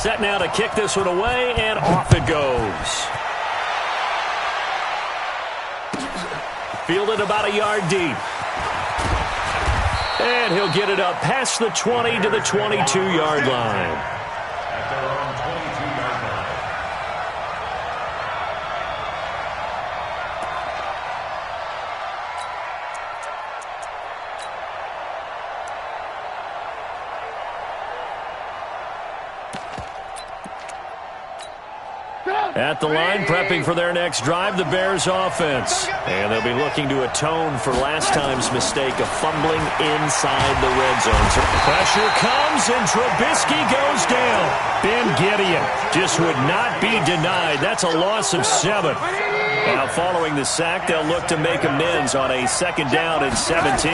Set now to kick this one away, and off it goes. Fielded about a yard deep. And he'll get it up past the 20 to the 22-yard line. At the line, prepping for their next drive, the Bears offense. And they'll be looking to atone for last time's mistake of fumbling inside the red zone. So pressure comes, and Trubisky goes down. Ben Gideon just would not be denied. That's a loss of 7. Now, following the sack, they'll look to make amends on a 2nd down and 17.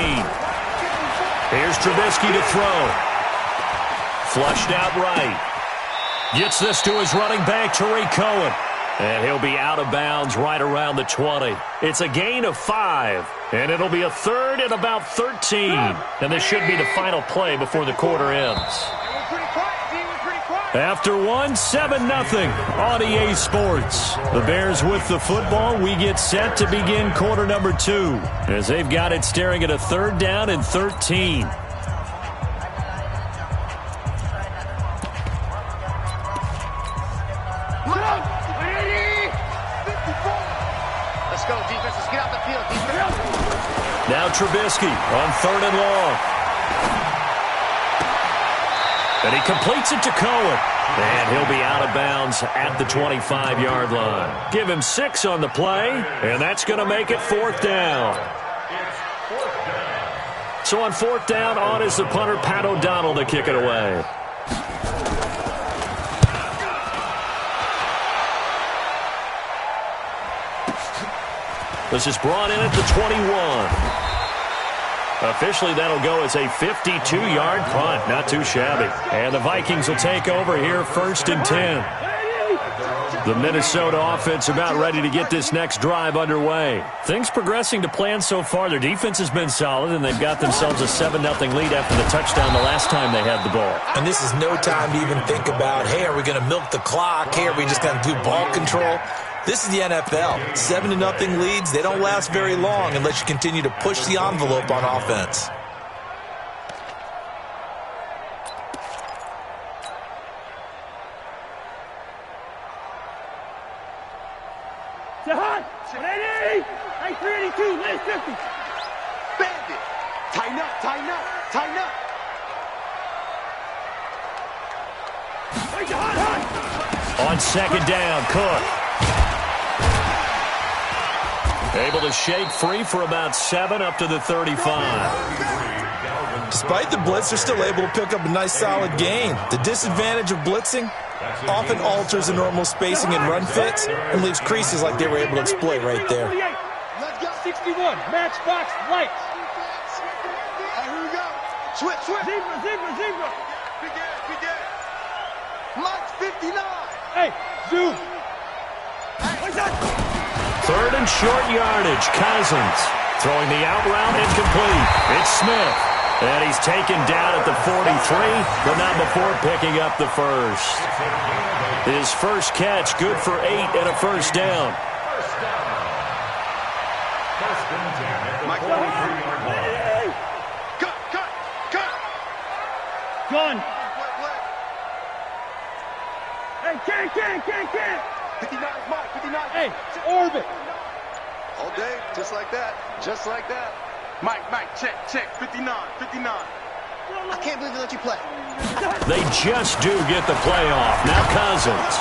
Here's Trubisky to throw. Flushed out right. Gets this to his running back, Tariq Cohen. And he'll be out of bounds right around the 20. It's a gain of 5. And it'll be a 3rd and about 13. And this should be the final play before the quarter ends. After 1, 7-0 on EA Sports. The Bears with the football. We get set to begin quarter number 2. As they've got it staring at a 3rd down and 13. Now Trubisky on 3rd and long. And he completes it to Cohen. And he'll be out of bounds at the 25-yard line. Give him 6 on the play, and that's going to make it 4th down. So on 4th down, on is the punter, Pat O'Donnell, to kick it away. This is brought in at the 21. Officially, that'll go as a 52-yard punt. Not too shabby. And the Vikings will take over here 1st and 10. The Minnesota offense about ready to get this next drive underway. Things progressing to plan so far. Their defense has been solid, and they've got themselves a 7-0 lead after the touchdown the last time they had the ball. And this is no time to even think about, hey, are we going to milk the clock? Hey, are we just going to do ball control? This is the NFL. 7-0 leads, they don't last very long unless you continue to push the envelope on offense. Jahan, ready? 382, last 50. Bandit. Tighten up, tighten up, tighten up. Hey, Jahan, on 2nd down, Cook. Able to shake free for about 7 up to the 35. Despite the blitz, they're still able to pick up a nice solid gain. The disadvantage of blitzing often alters the normal spacing and run fits and leaves creases like they were able to exploit right there. Let's go. 61, matchbox lights. Here we go. Switch, switch. Zebra. Begin. Mike's 59. Hey, zoom. What's that? 3rd and short yardage. Cousins throwing the out route incomplete. It's Smith. And he's taken down at the 43, but not before picking up the first. His first catch, good for 8 and a 1st down. Mike, 43-yard line. Cut. Gun. Hey, can't. 59, Mike, 59. Hey, orbit. All day, just like that. Mike, check, 59. I can't believe they let you play. They just do get the play off. Now Cousins.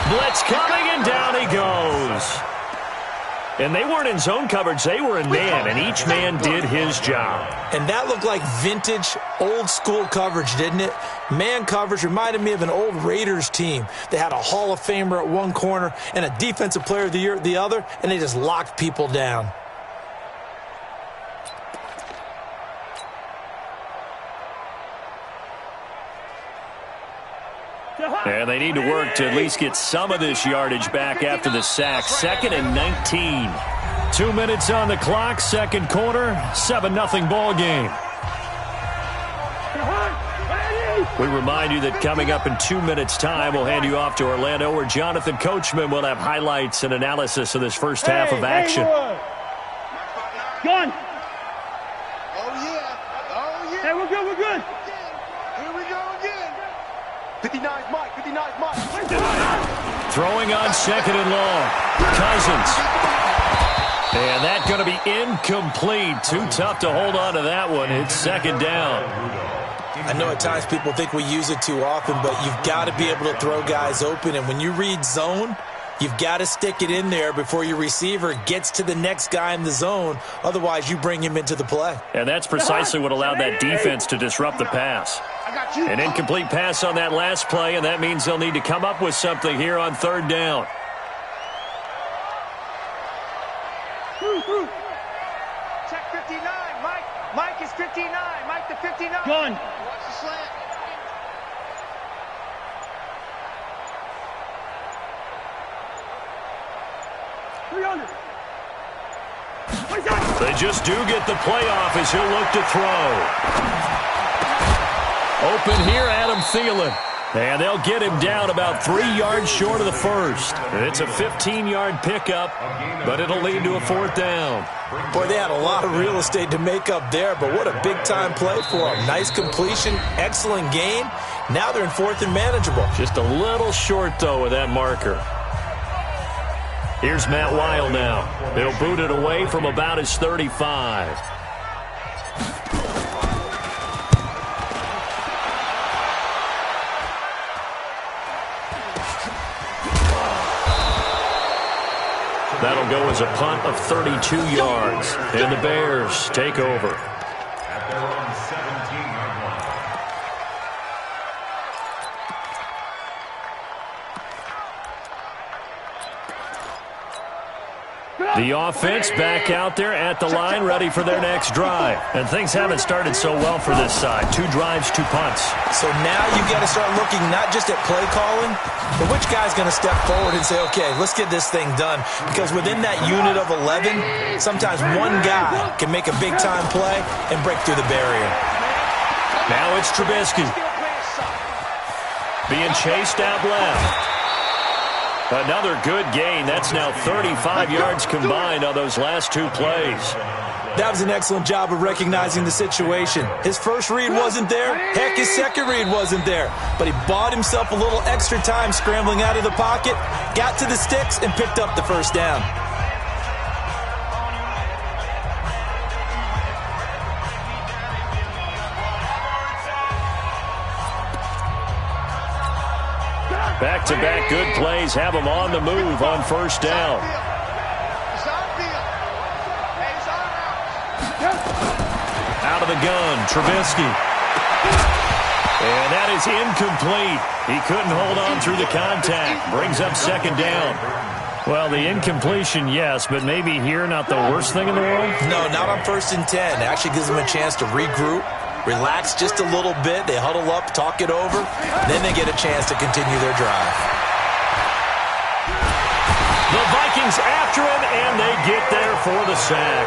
Blitz coming, and down he goes. And they weren't in zone coverage. They were in man, and each man did his job. And that looked like vintage, old-school coverage, didn't it? Man coverage reminded me of an old Raiders team. They had a Hall of Famer at one corner and a Defensive Player of the Year at the other, and they just locked people down. And they need to work to at least get some of this yardage back after the sack. 2nd and 19. 2 minutes on the clock, 2nd quarter, 7-0 ball game. We remind you that coming up in 2 minutes' time, we'll hand you off to Orlando, where Jonathan Coachman will have highlights and analysis of this first half of action. Gun. Oh, yeah. Oh, yeah. Hey, we're good, we're good. Here we go again. 59's Mike. 59's Mike. Throwing on second and long. Cousins. And that's going to be incomplete. Too tough to hold on to that one. It's second down. I know at times people think we use it too often, but you've got to be able to throw guys open. And when you read zone, you've got to stick it in there before your receiver gets to the next guy in the zone. Otherwise, you bring him into the play. And that's precisely what allowed that defense to disrupt the pass. An incomplete pass on that last play, and that means they'll need to come up with something here on third down. Check 59, Mike. Mike is 59. Mike the 59. Gun. Watch the slant. They just do get the playoff as he'll look to throw. Open here, Adam Thielen. And they'll get him down about 3 yards short of the first. It's a 15-yard pickup, but it'll lead to a fourth down. Boy, they had a lot of real estate to make up there, but what a big-time play for them. Nice completion, excellent game. Now they're in fourth and manageable. Just a little short, though, with that marker. Here's Matt Weil now. They'll boot it away from about his 35. That'll go as a punt of 32 yards. And the Bears take over. At their own 17-yard line. The offense back out there at the line, ready for their next drive. And things haven't started so well for this side. 2 drives, 2 punts. So now you've got to start looking not just at play calling, but which guy's going to step forward and say, okay, let's get this thing done. Because within that unit of 11, sometimes one guy can make a big-time play and break through the barrier. Now it's Trubisky. Being chased out left. Another good gain. That's now 35 yards combined on those last 2 plays. That was an excellent job of recognizing the situation. His first read wasn't there. Heck, his second read wasn't there. But he bought himself a little extra time scrambling out of the pocket, got to the sticks, and picked up the first down. Back-to-back good plays have them on the move on first down. Out of the gun, Trubisky. And that is incomplete. He couldn't hold on through the contact. Brings up second down. Well, the incompletion, yes, but maybe here not the worst thing in the world? No, not on 1st and 10. It actually gives them a chance to regroup, relax just a little bit. They huddle up, talk it over. Then they get a chance to continue their drive. The Vikings after him, and they get there for the sack.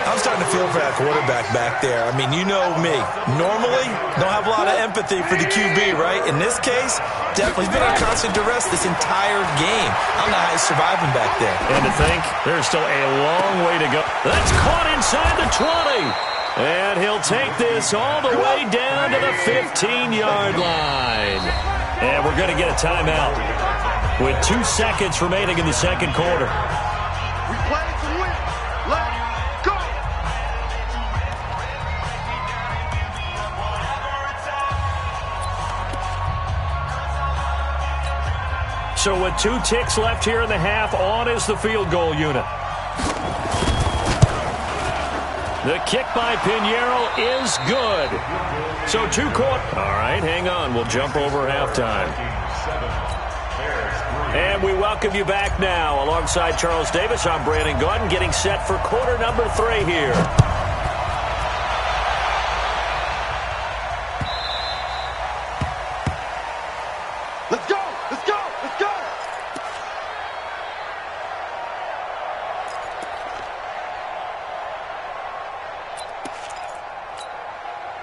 I'm starting to feel for that quarterback back there. I mean, you know me. Normally, don't have a lot of empathy for the QB, right? In this case, definitely. He's been on constant duress this entire game. I don't know how he's surviving back there. And to think, there's still a long way to go. That's caught inside the 20. And he'll take this all the way down to the 15-yard line. And we're going to get a timeout with 2 seconds remaining in the second quarter. We play to win. Let's go. So with 2 ticks left here in the half, on is the field goal unit. The kick by Pinheiro is good. So 2 quarters. All right, hang on. We'll jump over halftime. And we welcome you back now. Alongside Charles Davis, I'm Brandon Gaudin, getting set for quarter number 3 here. Let's go. Let's go. Let's go.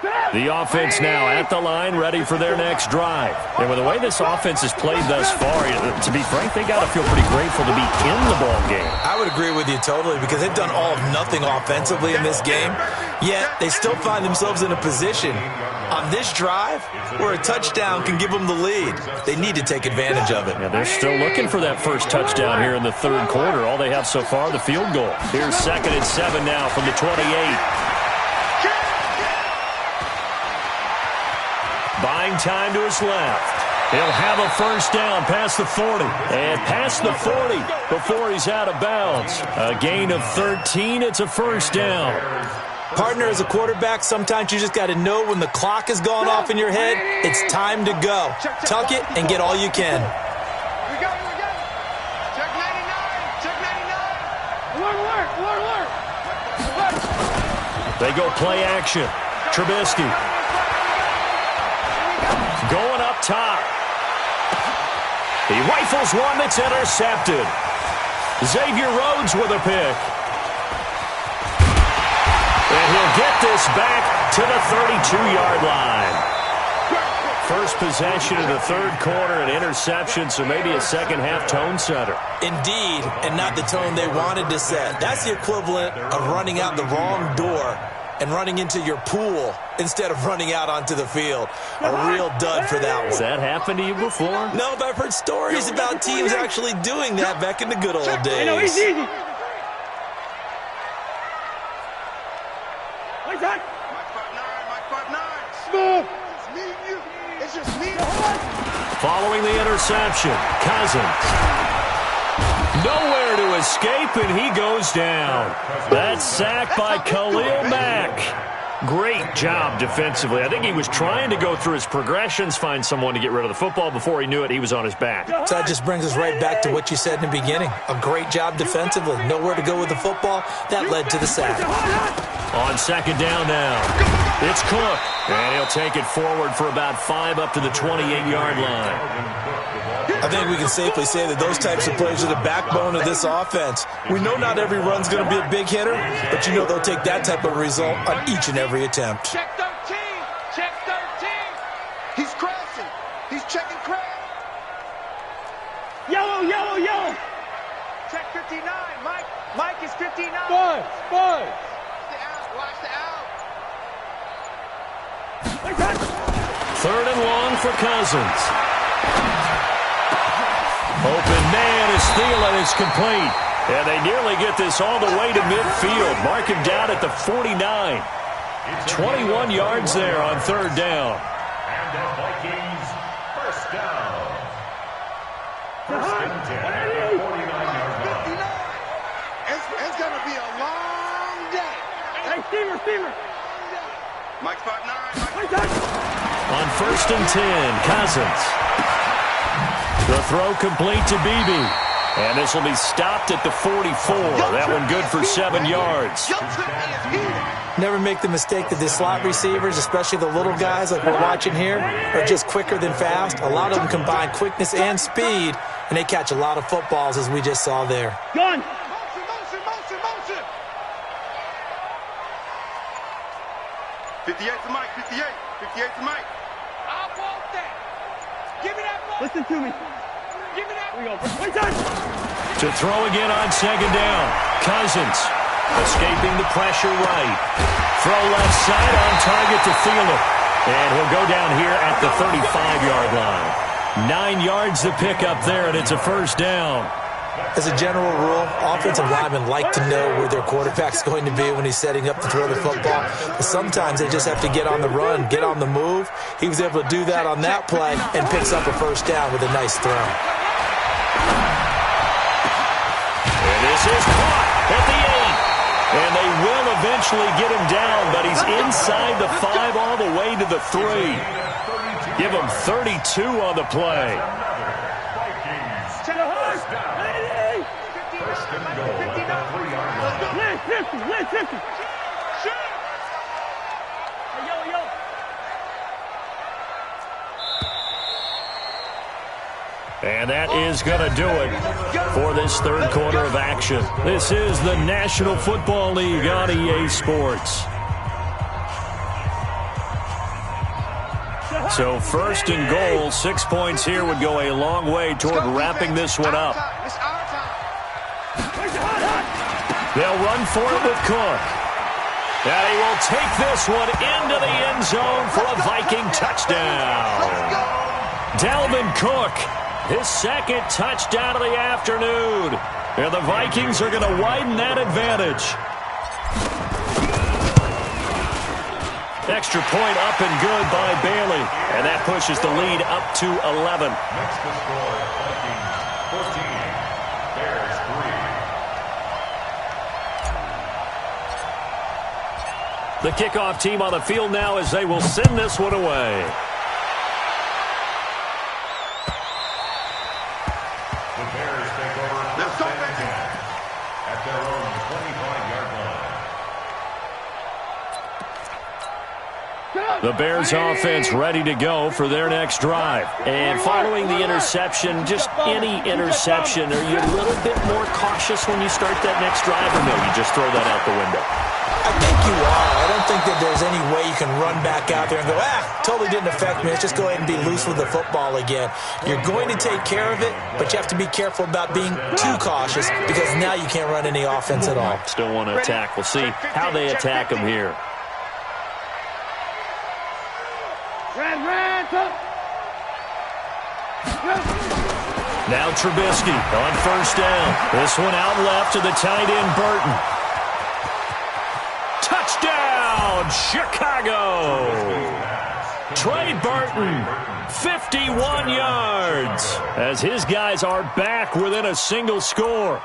The offense now at the line, ready for their next drive. And with the way this offense has played thus far, to be frank, they got to feel pretty grateful to be in the ball game. I would agree with you totally because they've done all of nothing offensively in this game, yet they still find themselves in a position on this drive where a touchdown can give them the lead. They need to take advantage of it. Yeah, they're still looking for that first touchdown here in the third quarter. All they have so far, the field goal. Here's 2nd and 7 now from the 28. Buying time to his left. He'll have a first down past the 40. And past the 40 before he's out of bounds. A gain of 13. It's a first down. Partner, as a quarterback, sometimes you just got to know when the clock has gone off in your head, it's time to go. Tuck it and get all you can. We go. Check 99. Check 99. Alert. They go play action. Trubisky. Going up top. He rifles one that's intercepted. Xavier Rhodes with a pick. And he'll get this back to the 32-yard line. First possession of the third quarter, an interception, so maybe a second-half tone setter. Indeed, and not the tone they wanted to set. That's the equivalent of running out the wrong door and running into your pool instead of running out onto the field. A real dud for that one. Has that happened to you before? No, but I've heard stories about teams actually doing that back in the good old days. I know, easy. Wait, Zach. Mike 5'9". Smooth. It's me and you. It's just me. Following the interception, Cousins. Nowhere to escape, and he goes down. That's sacked by Khalil Mack. Great job defensively. I think he was trying to go through his progressions, find someone to get rid of the football. Before he knew it, he was on his back. So that just brings us right back to what you said in the beginning. A great job defensively. Nowhere to go with the football. That led to the sack. On 2nd down now, it's Cook. And he'll take it forward for about 5 up to the 28-yard line. I think we can safely say that those types of plays are the backbone of this offense. We know not every run's going to be a big hitter, but you know they'll take that type of result on each and every attempt. Check 13. Check 13. He's crashing. He's checking crash. Yellow. Check 59. Mike is 59. Boys. Watch the out. Wait, Zach. 3rd and long for Cousins. Open man is Thielen is complete. And they nearly get this all the way to midfield. Mark him down at the 49. 21 yards there on 3rd down. And the Vikings first down. First and 10 at the 49-yard line. It's going to be a long day. Hey, receiver. Mike 5'9". Wait, Zach. On 1st and 10, Cousins. The throw complete to Beebe. And this will be stopped at the 44. That one good for 7 yards. Never make the mistake that the slot receivers, especially the little guys like we're watching here, are just quicker than fast. A lot of them combine quickness and speed, and they catch a lot of footballs, as we just saw there. Gun. Motion. 58 to Mike. 58 to Mike. I want that. Give me that ball. Listen to me. Give me that. Here we go. Wait, Zach. To throw again on 2nd down. Cousins escaping the pressure right. Throw left side on target to Thielen. And he'll go down here at the 35-yard line. 9 yards to pick up there, and it's a first down. As a general rule, offensive linemen like to know where their quarterback's going to be when he's setting up to throw the football. But sometimes they just have to get on the run, get on the move. He was able to do that on that play and picks up a first down with a nice throw. And this is caught at the 8. And they will eventually get him down, but he's inside the 5 all the way to the 3. Give him 32 on the play. First and goal at the 3-yard line. Lynn 50. Hey, yo. And that is going to do it for this third quarter of action. This is the National Football League on EA Sports. So first and goal, 6 points here would go a long way toward wrapping this one up. They'll run for it with Cook. And he will take this one into the end zone for a Viking touchdown. Dalvin Cook, his second touchdown of the afternoon. And the Vikings are going to widen that advantage. Extra point up and good by Bailey. And that pushes the lead up to 11. Next to score, Vikings 14, Bears 3. The kickoff team on the field now as they will send this one away. The Bears take over first and 10 at their own 25-yard line. The Bears offense ready to go for their next drive. And following the interception, just any interception, are you a little bit more cautious when you start that next drive, or no, you just throw that out the window? I think you are. I don't think that there's any way you can run back out there and go, totally didn't affect me. Let's just go ahead and be loose with the football again. You're going to take care of it, but you have to be careful about being too cautious because now you can't run any offense at all. Still want to attack. We'll see how they attack them here. Now Trubisky on first down. This one out left to the tight end, Burton. Touchdown, Chicago! Trey Burton, 51 yards, as his guys are back within a single score.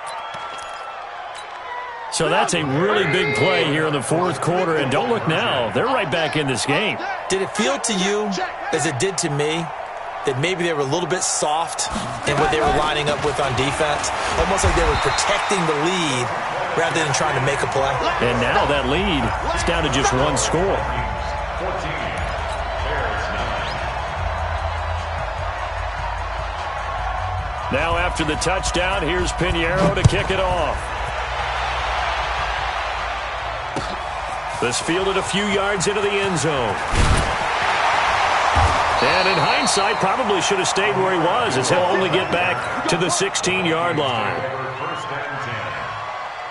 So that's a really big play here in the fourth quarter, and don't look now, they're right back in this game. Did it feel to you, as it did to me, that maybe they were a little bit soft in what they were lining up with on defense? Almost like they were protecting the lead rather than trying to make a play. And now that lead is down to just one score. 14, Bears 9. Now after the touchdown, here's Pinheiro to kick it off. This fielded a few yards into the end zone. And in hindsight, probably should have stayed where he was, as he'll only get back to the 16-yard line. First and 10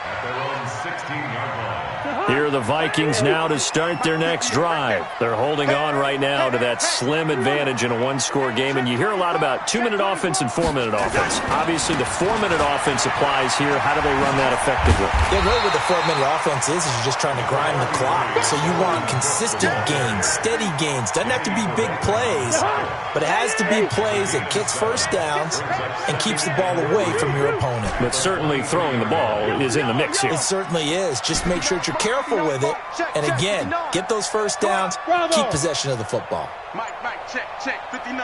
at their own 16-yard line. Here are the Vikings now to start their next drive. They're holding on right now to that slim advantage in a one-score game, and you hear a lot about 2-minute offense and 4-minute offense. Obviously, the 4-minute offense applies here. How do they run that effectively? Yeah, really what the 4-minute offense is you're just trying to grind the clock. So you want consistent gains, steady gains. Doesn't have to be big plays, but it has to be plays that gets first downs and keeps the ball away from your opponent. But certainly throwing the ball is in the mix here. It certainly is. Just make sure that you're careful with it. And again, get those first downs, keep possession of the football. Mike, check, 59.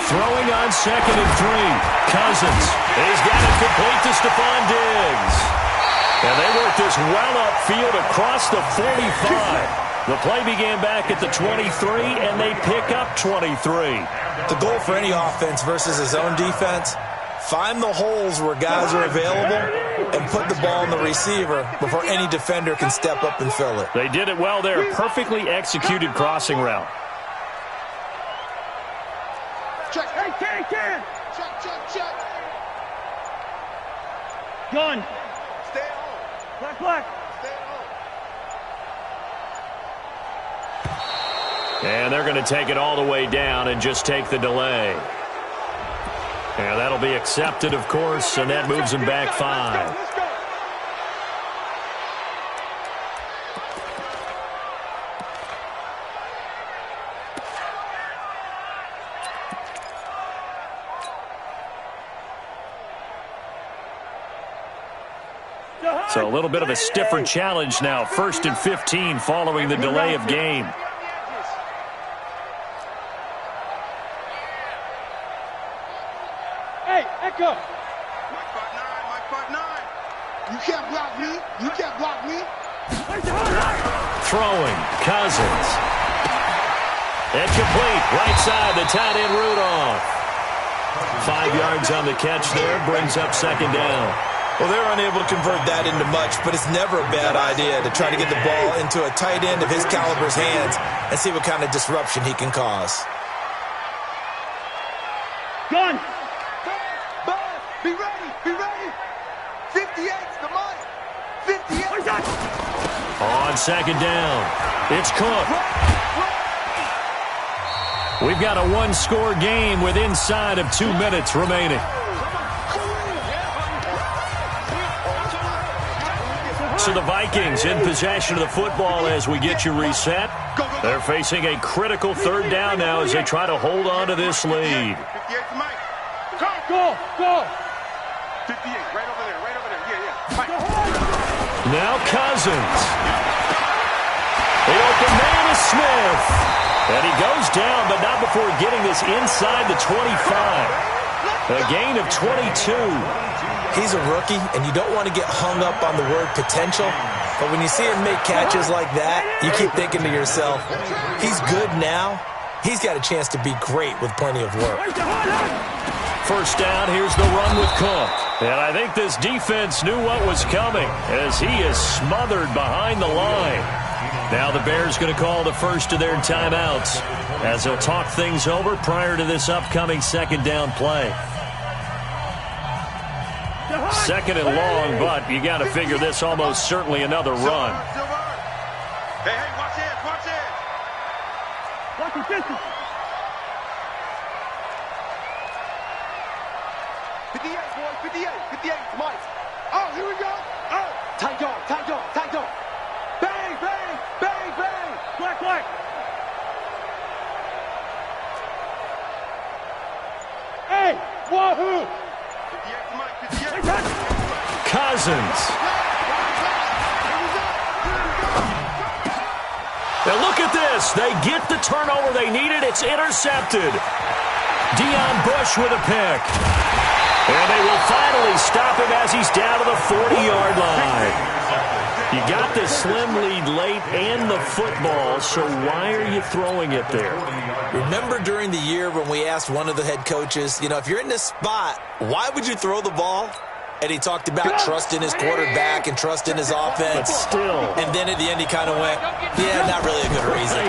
Throwing on 2nd and 3. Cousins. He's got it complete to Stephon Diggs. And they work this well upfield across the 45. The play began back at the 23, and they pick up 23. The goal for any offense versus his own defense, find the holes where guys are available and put the ball in the receiver before any defender can step up and fill it. They did it well there. Perfectly executed crossing route. Check. Hey, Ken. Check. Gun. Stay at home. Black. Stay at home. And they're going to take it all the way down and just take the delay. And that'll be accepted, of course, and that moves them back 5. Let's go. So a little bit of a stiffer challenge now. 1st and 15 following the delay of game. Hey, Echo. Mike 5'9". You can't block me. Throwing, Cousins. Incomplete, right side, the tight end Rudolph. 5 yards on the catch there, brings up 2nd down. Well, they're unable to convert that into much, but it's never a bad idea to try to get the ball into a tight end of his caliber's hands and see what kind of disruption he can cause. Gun! Bud, be ready, be ready. 58's the money. 58. On second down, it's Cook. We've got a one-score game with inside of 2 minutes remaining. So the Vikings in possession of the football as we get you reset. They're facing a critical third down now as they try to hold on to this lead. 58 to Mike. Go! Go! 58, right over there, right over there. Yeah. Mike. Now Cousins. The open man is Smith. And he goes down, but not before getting this inside the 25. A gain of 22. He's a rookie, and you don't want to get hung up on the word potential. But when you see him make catches like that, you keep thinking to yourself, he's good now. He's got a chance to be great with plenty of work. First down, here's the run with Cook. And I think this defense knew what was coming as he is smothered behind the line. Now the Bears going to call the first of their timeouts as they'll talk things over prior to this upcoming second down play. Second and long, but you got to figure this almost certainly another run. Hey, watch it, watch it. Watch the distance. 58, boy, 58, 58, Mike. Oh, here we go. Oh, tight dog, tight dog, tight dog. Bang, bang, bang, bang. Black. Hey, wahoo! 58 to Mike, 58. Cousins. Now look at this. They get the turnover they needed. It's intercepted. Deion Bush with a pick. And they will finally stop him as he's down to the 40-yard line. You got the slim lead late and the football, so why are you throwing it there? Remember during the year when we asked one of the head coaches, if you're in this spot, why would you throw the ball? And he talked about trust in his quarterback and trust in his offense. But still. And then at the end he kind of went, yeah, not really a good reason.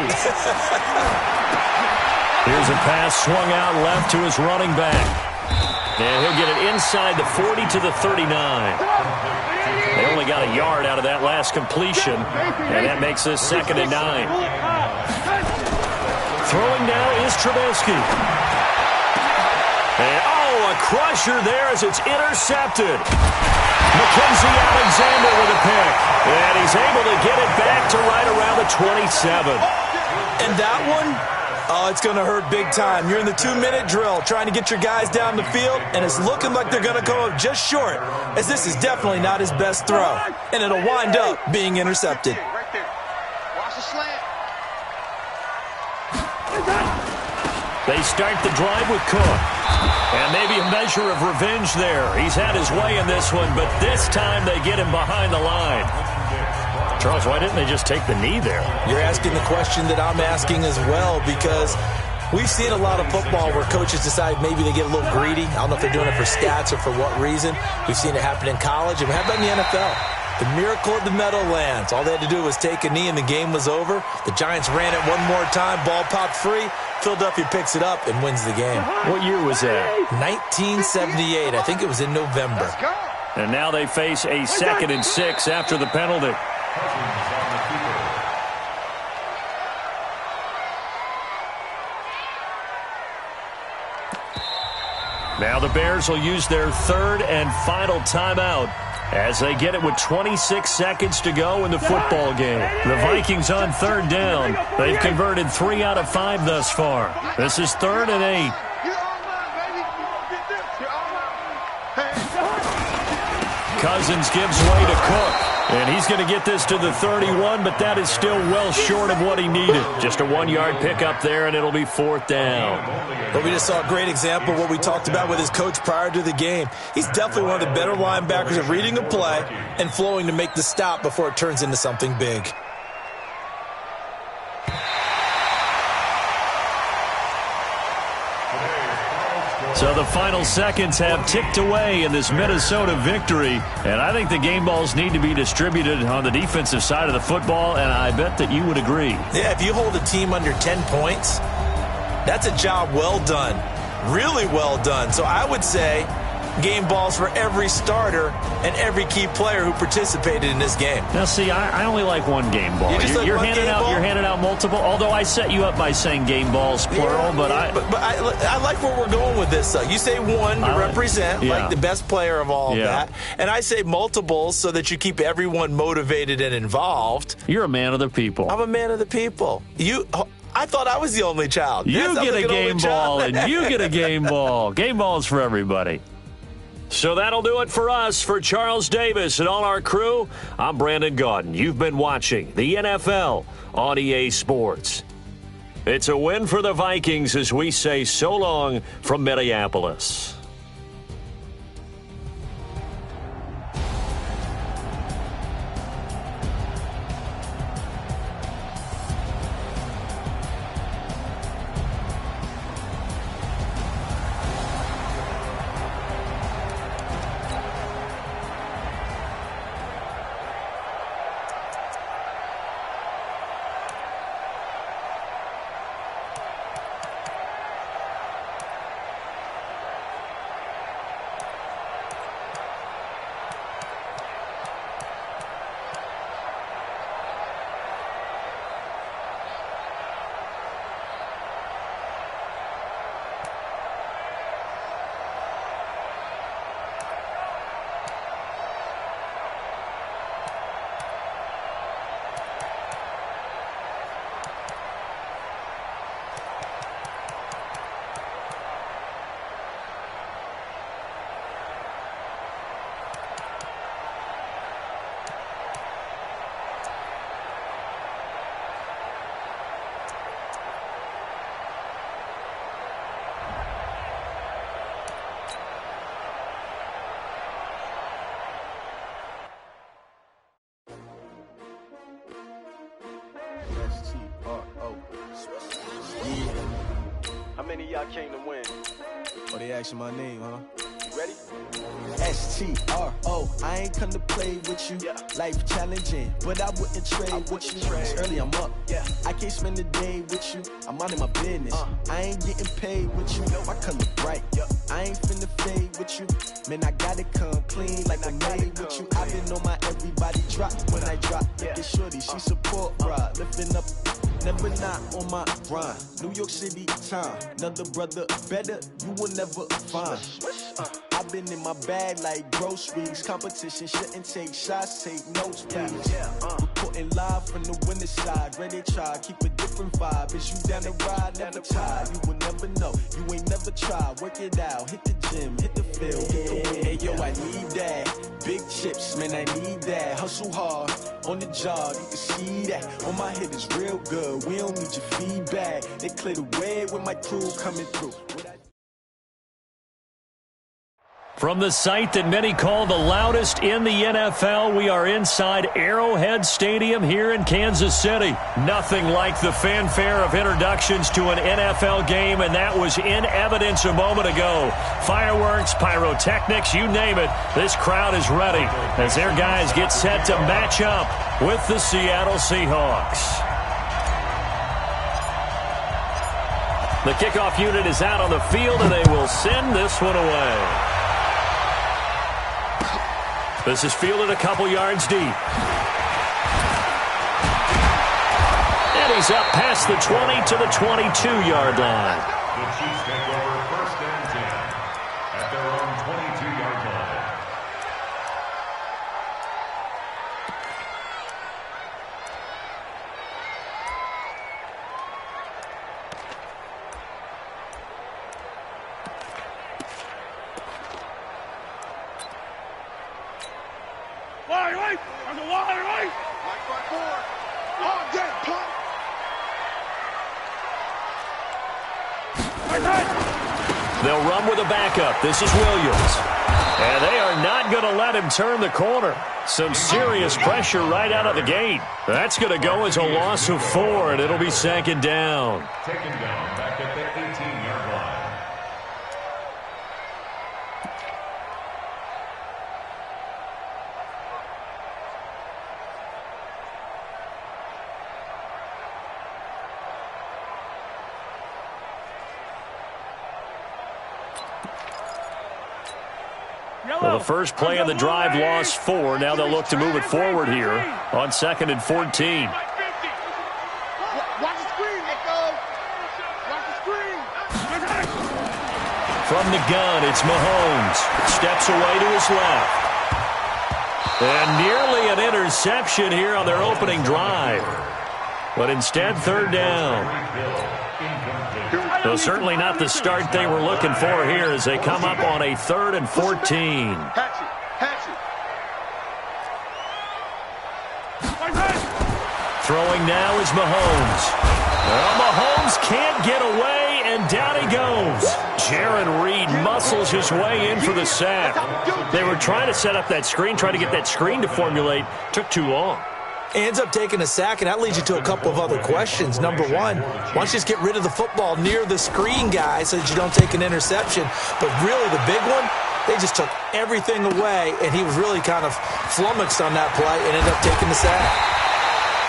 Here's a pass swung out left to his running back. And he'll get it inside the 40 to the 39. They only got a yard out of that last completion, and that makes this 2nd and 9. Throwing now is Trubisky. And, a crusher there as it's intercepted. Mackenzie Alexander with a pick. And he's able to get it back to right around the 27. And that one, it's going to hurt big time. You're in the 2-minute drill trying to get your guys down the field, and it's looking like they're going to go up just short, as this is definitely not his best throw. And it'll wind up being intercepted. Right there. Watch the slant. They start the drive with Cook. And maybe a measure of revenge there. He's had his way in this one, but this time they get him behind the line. Charles, why didn't they just take the knee there? You're asking the question that I'm asking as well, because we've seen a lot of football where coaches decide maybe they get a little greedy. I don't know if they're doing it for stats or for what reason. We've seen it happen in college, and how about in the NFL? The miracle of the Meadowlands. All they had to do was take a knee, and the game was over. The Giants ran it one more time. Ball popped free. Philadelphia picks it up and wins the game. What year was that? 1978. I think it was in November. And now they face a 2nd and 6 after the penalty. Now the Bears will use their 3rd and final timeout as they get it with 26 seconds to go in the football game. The Vikings on 3rd down. They've converted 3 out of 5 thus far. This is 3rd and 8. Cousins gives way to Cook. And he's going to get this to the 31, but that is still well short of what he needed. Just a 1-yard pickup there, and it'll be 4th down. But we just saw a great example of what we talked about with his coach prior to the game. He's definitely one of the better linebackers of reading a play and flowing to make the stop before it turns into something big. So the final seconds have ticked away in this Minnesota victory, and I think the game balls need to be distributed on the defensive side of the football, and I bet that you would agree. Yeah, if you hold a team under 10 points, that's a job well done, really well done. So I would say game balls for every starter and every key player who participated in this game. Now, see, I only like one game ball. You're handing out multiple, although I set you up by saying game balls, plural. But I like where we're going with this, though. You say one to represent, like the best player of all of that. And I say multiples so that you keep everyone motivated and involved. You're a man of the people. I'm a man of the people. I thought I was the only child. You get a game ball, and you get a game ball. Game balls for everybody. So that'll do it for us. For Charles Davis and all our crew, I'm Brandon Gaudin. You've been watching the NFL on EA Sports. It's a win for the Vikings as we say so long from Minneapolis. How many of y'all came to win? Oh, they asking my name, huh? You ready? STRO, I ain't come to play with you. Yeah. Life challenging, but I wouldn't trade with you. It's early, I'm up. Yeah. I can't spend the day with you. I'm out of my business. I ain't getting paid with you. My color bright. Yep. I ain't finna fade with you. Man, I gotta come clean like I'm made with you. I've been on my everybody drop when I drop. Look at shorty, she support rod. Lifting up, never not on my grind. New York City time. Another brother better, you will never find. I've been in my bag like groceries. Competition shouldn't take shots, take notes, please. Reporting live from the winter side. Ready to try, keep a different vibe. Is you down the ride, never tired. You will never know, you ain't never tried. Work it out, hit the gym, hit the field. Hey yo, I need that. Big chips, man, I need that. Hustle hard, on the job, you can see that. On my head is real good, we don't need your feedback. They clear the way with my crew coming through. From the site that many call the loudest in the NFL, we are inside Arrowhead Stadium here in Kansas City. Nothing like the fanfare of introductions to an NFL game, and that was in evidence a moment ago. Fireworks, pyrotechnics, you name it, this crowd is ready as their guys get set to match up with the Seattle Seahawks. The kickoff unit is out on the field, and they will send this one away. This is fielded a couple yards deep. And he's up past the 20 to the 22-yard line. The Chiefs take over 1st and 10 at their own 22-yard line. Wide right. On the wide right. Like front four. All day, pump. Right side. They'll run with a backup. This is Williams. And they are not going to let him turn the corner. Some serious pressure right out of the gate. That's going to go as a loss of 4, and it'll be 2nd down. Taken down back at the 18-yard line. Well, the first play of the drive lost 4. Now they'll look to move it forward here on 2nd and 14. Watch the screen, Echo. Watch the screen. From the gun, it's Mahomes. Steps away to his left. And nearly an interception here on their opening drive. But instead, 3rd down. So certainly not the start they were looking for here as they come up on a 3rd and 14. Throwing now is Mahomes. Well, Mahomes can't get away, and down he goes. Jaron Reed muscles his way in for the sack. They were trying to set up that screen, trying to get that screen to formulate. Took too long. Ends up taking a sack, and that leads you to a couple of other questions. Number one, why don't you just get rid of the football near the screen guy so that you don't take an interception? But really, the big one, they just took everything away, and he was really kind of flummoxed on that play and ended up taking the sack.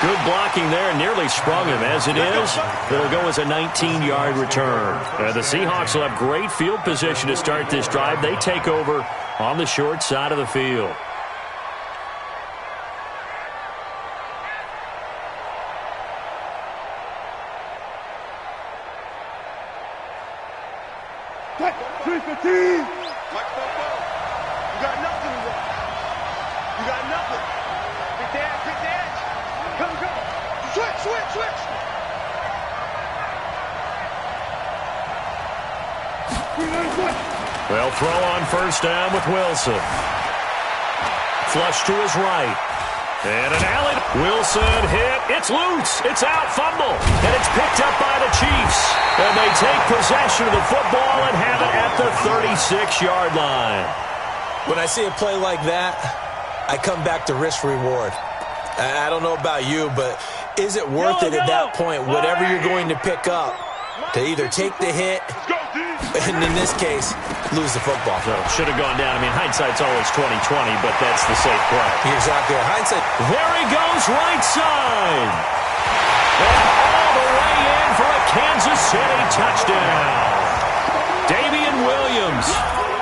Good blocking there, nearly sprung him. As it is, it'll go as a 19-yard return. The Seahawks will have great field position to start this drive. They take over on the short side of the field. You got nothing to work. You got nothing. Pick the edge. Come. Switch. Well, throw on 1st down with Wilson. Flush to his right. And an alley. Wilson hit. It's loose. It's out. Fumble. And it's picked up by the Chiefs. And they take possession of the football and have it at the 36-yard line. When I see a play like that, I come back to risk-reward. I don't know about you, but is it worth it at that point, whatever you're going to pick up, to either take the hit, and in this case, lose the football? So should have gone down. I mean, hindsight's always 20/20, but that's the safe play. Exactly. Hindsight. There he goes, right side. And all the way in for a Kansas City touchdown. Damian Williams,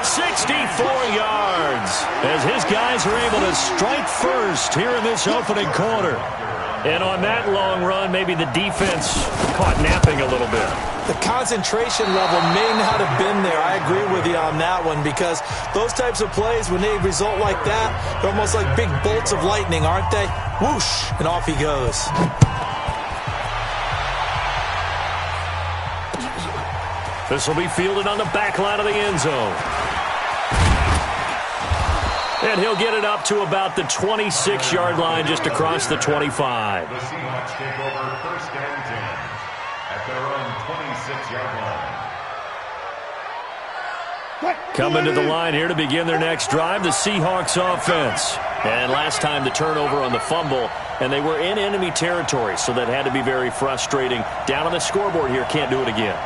64 yards, as his guys are able to strike first here in this opening quarter. And on that long run, maybe the defense caught napping a little bit. The concentration level may not have been there. I agree with you on that one, because those types of plays, when they result like that, they're almost like big bolts of lightning, aren't they? Whoosh, and off he goes. This will be fielded on the back line of the end zone. And he'll get it up to about the 26-yard line, just across the 25. The Seahawks take over 1st and 10 at their own 26-yard line. Coming to the line here to begin their next drive, the Seahawks offense. And last time the turnover on the fumble, and they were in enemy territory, so that had to be very frustrating. Down on the scoreboard here, can't do it again.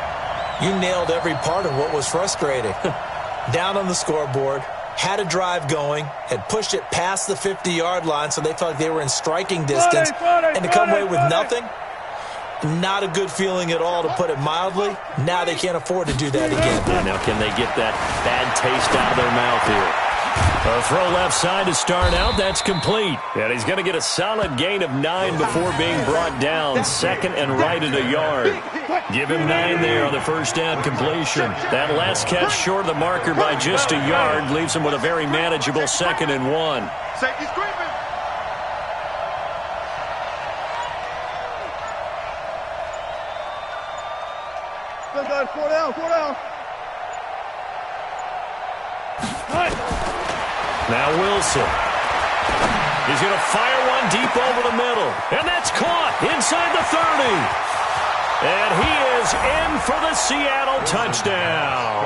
You nailed every part of what was frustrating. Down on the scoreboard, had a drive going, had pushed it past the 50-yard line, so they felt like they were in striking distance, and to come away with nothing, not a good feeling at all, to put it mildly. Now they can't afford to do that again. Yeah, now can they get that bad taste out of their mouth here? A throw left side to start out. That's complete. And he's going to get a solid gain of 9 before being brought down. 2nd and right at a yard. Give him 9 there on the 1st down completion. That last catch short of the marker by just a yard leaves him with a very manageable 2nd and 1. Safety's creeping. Four down. Now Wilson. He's going to fire one deep over the middle. And that's caught inside the 30. And he is in for the Seattle touchdown.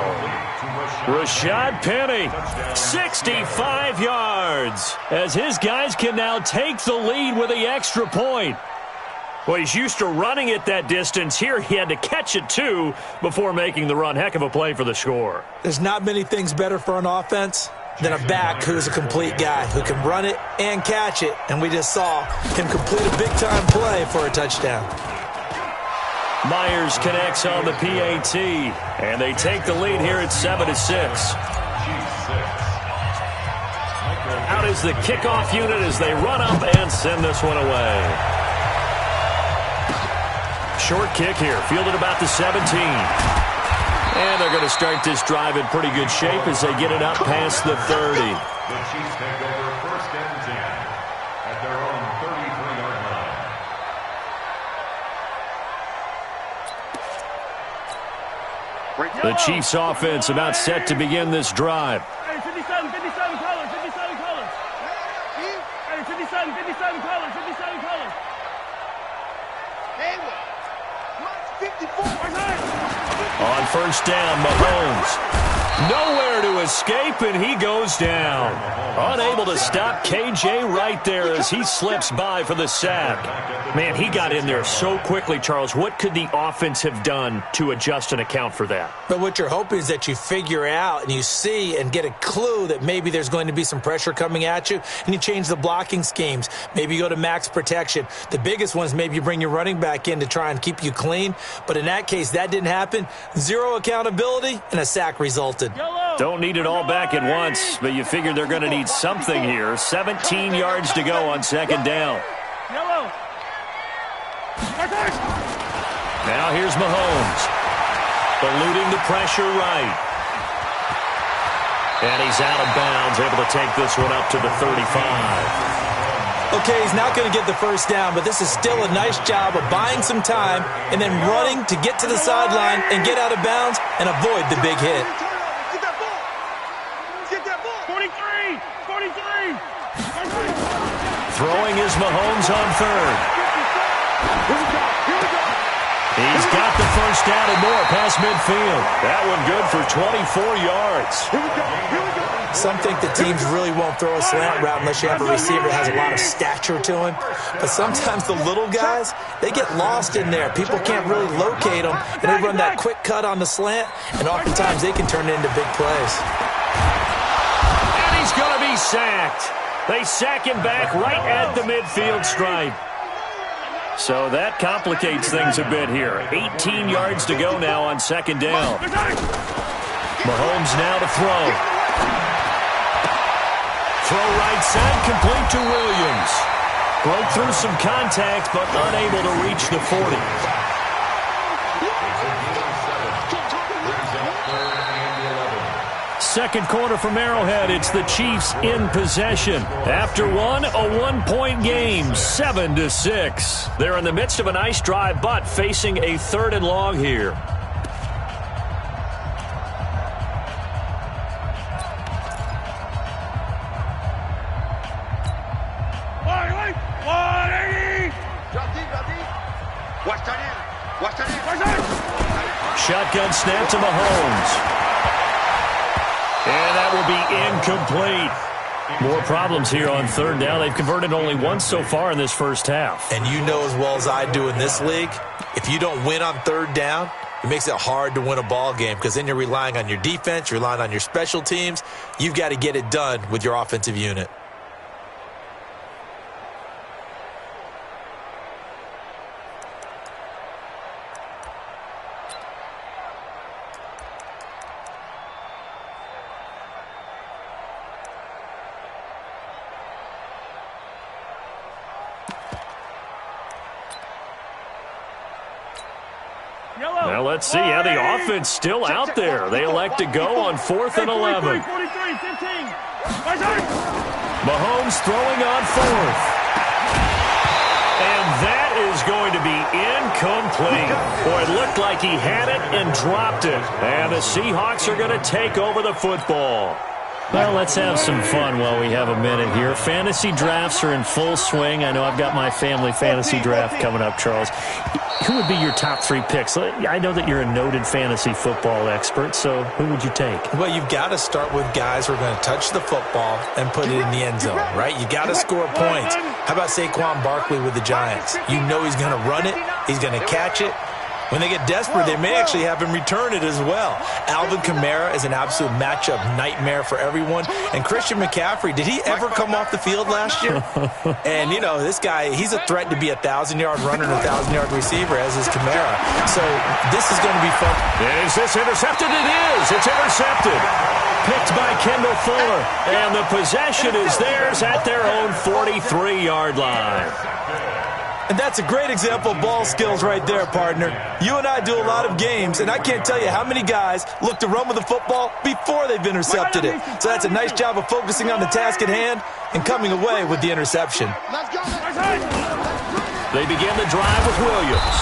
Rashad Penny, 65 yards, as his guys can now take the lead with the extra point. Well, he's used to running it that distance. Here he had to catch it, too, before making the run. Heck of a play for the score. There's not many things better for an offense than a back who's a complete guy, who can run it and catch it. And we just saw him complete a big-time play for a touchdown. Myers connects on the PAT, and they take the lead here at 7-6. Out is the kickoff unit as they run up and send this one away. Short kick here, fielded about the 17. And they're going to start this drive in pretty good shape as they get it up past the 30. The Chiefs take over 1st and 10 at their own 33-yard line. The Chiefs offense about set to begin this drive. Hey, 57 colors, 57 colors. Hey, 57 colors, 57 colors. Hey, what? 54. On 1st down, Mahomes. Nowhere to escape, and he goes down. Unable to stop KJ right there as he slips by for the sack. Man, he got in there so quickly, Charles. What could the offense have done to adjust and account for that? But what you're hoping is that you figure out and you see and get a clue that maybe there's going to be some pressure coming at you, and you change the blocking schemes. Maybe you go to max protection. The biggest one is maybe you bring your running back in to try and keep you clean. But in that case, that didn't happen. Zero accountability, and a sack resulted. Don't need it all back at once, but you figure they're going to need something here. 17 yards to go on 2nd down. Yellow. Now here's Mahomes. Eluding the pressure right. And he's out of bounds, able to take this one up to the 35. Okay, he's not going to get the 1st down, but this is still a nice job of buying some time and then running to get to the sideline and get out of bounds and avoid the big hit. Get that ball. 43. Throwing is Mahomes on 3rd. Here we go. He's got the 1st down and more past midfield. That one good for 24 yards. Here we go. Some think the teams really won't throw a slant route unless you have a receiver that has a lot of stature to him. But sometimes the little guys, they get lost in there. People can't really locate them, and they run that quick cut on the slant, and oftentimes they can turn it into big plays. And he's going to be sacked. They sack him back right at the midfield stripe. So that complicates things a bit here. 18 yards to go now on 2nd down. Mahomes now to throw. Throw right side, complete to Williams. Broke through some contact, but unable to reach the 40. Second quarter from Arrowhead. It's the Chiefs in possession. After one, a one-point game, 7-6. They're in the midst of a nice drive, but facing a 3rd and long here. Shotgun snap to Mahomes. And that will be incomplete. More problems here on 3rd down. They've converted only once so far in this 1st half. And you know as well as I do in this league, if you don't win on 3rd down, it makes it hard to win a ball game because then you're relying on your defense, you're relying on your special teams. You've got to get it done with your offensive unit. Now let's see how the offense still out there. They elect to go on 4th and 11. 43, 15. Mahomes throwing on 4th. And that is going to be incomplete. Boy, it looked like he had it and dropped it. And the Seahawks are going to take over the football. Well, let's have some fun while we have a minute here. Fantasy drafts are in full swing. I know I've got my family fantasy draft coming up, Charles. Who would be your top 3 picks? I know that you're a noted fantasy football expert, so who would you take? Well, you've got to start with guys who are going to touch the football and put it in the end zone, right? You got to score points. How about Saquon Barkley with the Giants? You know he's going to run it, he's going to catch it, When they get desperate, they may actually have him return it as well. Alvin Kamara is an absolute matchup nightmare for everyone. And Christian McCaffrey, did he ever come off the field last year? And, you know, this guy, he's a threat to be a 1,000-yard runner and a 1,000-yard receiver, as is Kamara. So this is going to be fun. And is this intercepted? It is. It's intercepted. Picked by Kendall Fuller. And the possession is theirs at their own 43-yard line. And that's a great example of ball skills right there, partner. You and I do a lot of games, and I can't tell you how many guys look to run with the football before they've intercepted it. So that's a nice job of focusing on the task at hand and coming away with the interception. They begin the drive with Williams.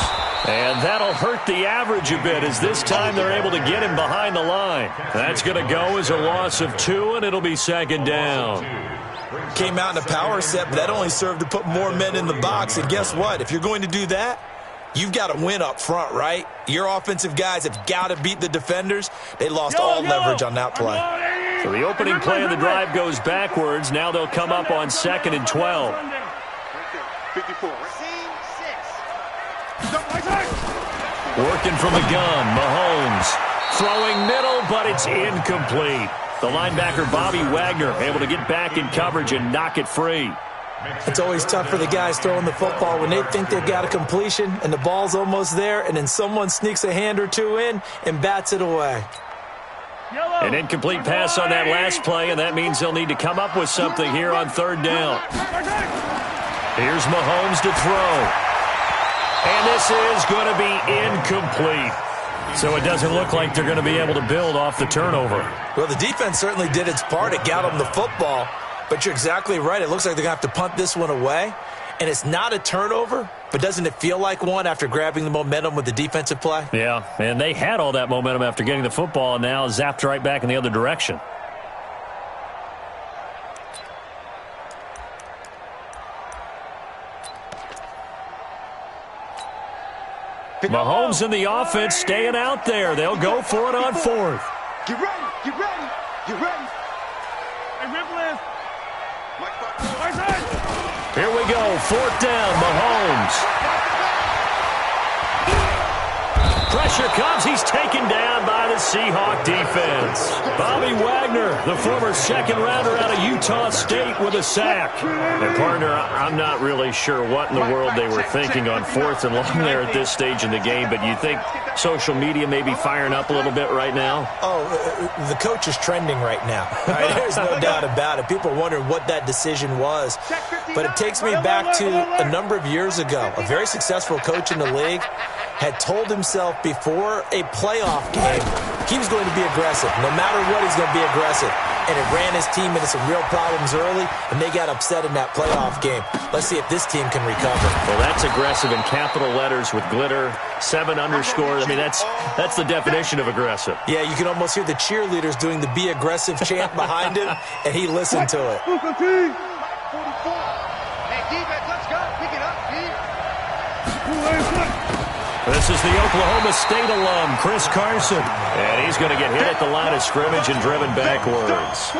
And that'll hurt the average a bit as this time they're able to get him behind the line. That's going to go as a loss of 2, and it'll be second down. Came out in a power set, but that only served to put more men in the box. And guess what? If you're going to do that, you've got to win up front, right? Your offensive guys have got to beat the defenders. They lost all leverage on that play. So the opening play of the drive goes backwards. Now they'll come up on 2nd and 12. 54. Working from the gun, Mahomes. Throwing middle, but it's incomplete. The linebacker, Bobby Wagner, able to get back in coverage and knock it free. It's always tough for the guys throwing the football when they think they've got a completion and the ball's almost there, and then someone sneaks a hand or two in and bats it away. An incomplete pass on that last play, and that means they'll need to come up with something here on 3rd down. Here's Mahomes to throw. And this is going to be incomplete. So it doesn't look like they're going to be able to build off the turnover. Well, the defense certainly did its part. It got them the football. But you're exactly right. It looks like they're going to have to punt this one away. And it's not a turnover, but doesn't it feel like one after grabbing the momentum with the defensive play? Yeah, and they had all that momentum after getting the football and now zapped right back in the other direction. Mahomes and the offense staying out there. They'll go for it on 4th. Get ready, get ready, get ready. Here we go, 4th down, Mahomes. Pressure comes, he's taken down by the Seahawk defense. Bobby Wagner, the former 2nd rounder out of Utah State with a sack. And partner, I'm not really sure what in the world they were thinking on 4th and long there at this stage in the game, but you think social media may be firing up a little bit right now? Oh, the coach is trending right now. Right? There's no doubt about it. People are wondering what that decision was. But it takes me back to a number of years ago. A very successful coach in the league had told himself before a playoff game he was going to be aggressive. No matter what, he's going to be aggressive. And it ran his team into some real problems early, and they got upset in that playoff game. Let's see if this team can recover. Well, that's aggressive in capital letters with glitter, 7 underscores. I mean, that's the definition of aggressive. Yeah, you can almost hear the cheerleaders doing the be aggressive chant behind him, and he listened to it. 44. Hey, defense, let's go. Pick it up, This is the Oklahoma State alum, Chris Carson. And he's going to get hit at the line of scrimmage and driven backwards.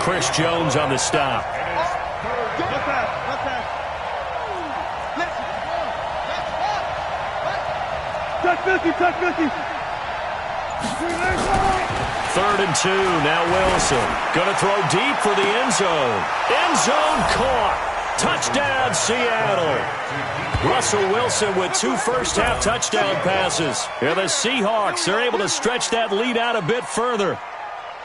Chris Jones on the stop. Touch 50, touch 50. 3rd and 2, now Wilson. Going to throw deep for the end zone. End zone caught. Touchdown, Seattle. Russell Wilson with 2 first-half touchdown passes. Yeah, the Seahawks, they're able to stretch that lead out a bit further.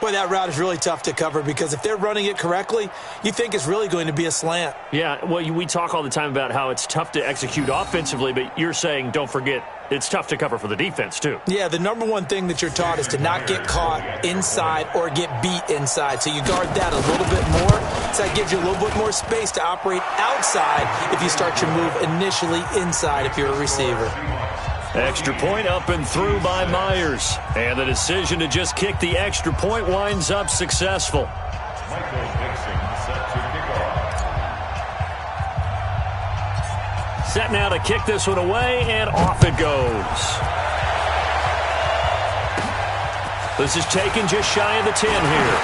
Boy, that route is really tough to cover because if they're running it correctly, you think it's really going to be a slant. Yeah, well, we talk all the time about how it's tough to execute offensively, but you're saying, don't forget, it's tough to cover for the defense, too. Yeah, the number one thing that you're taught is to not get caught inside or get beat inside. So you guard that a little bit more. So that gives you a little bit more space to operate outside if you start your move initially inside if you're a receiver. Extra point up and through by Myers. And the decision to just kick the extra point winds up successful. Set now to kick this one away, and off it goes. This is taken just shy of the 10 here.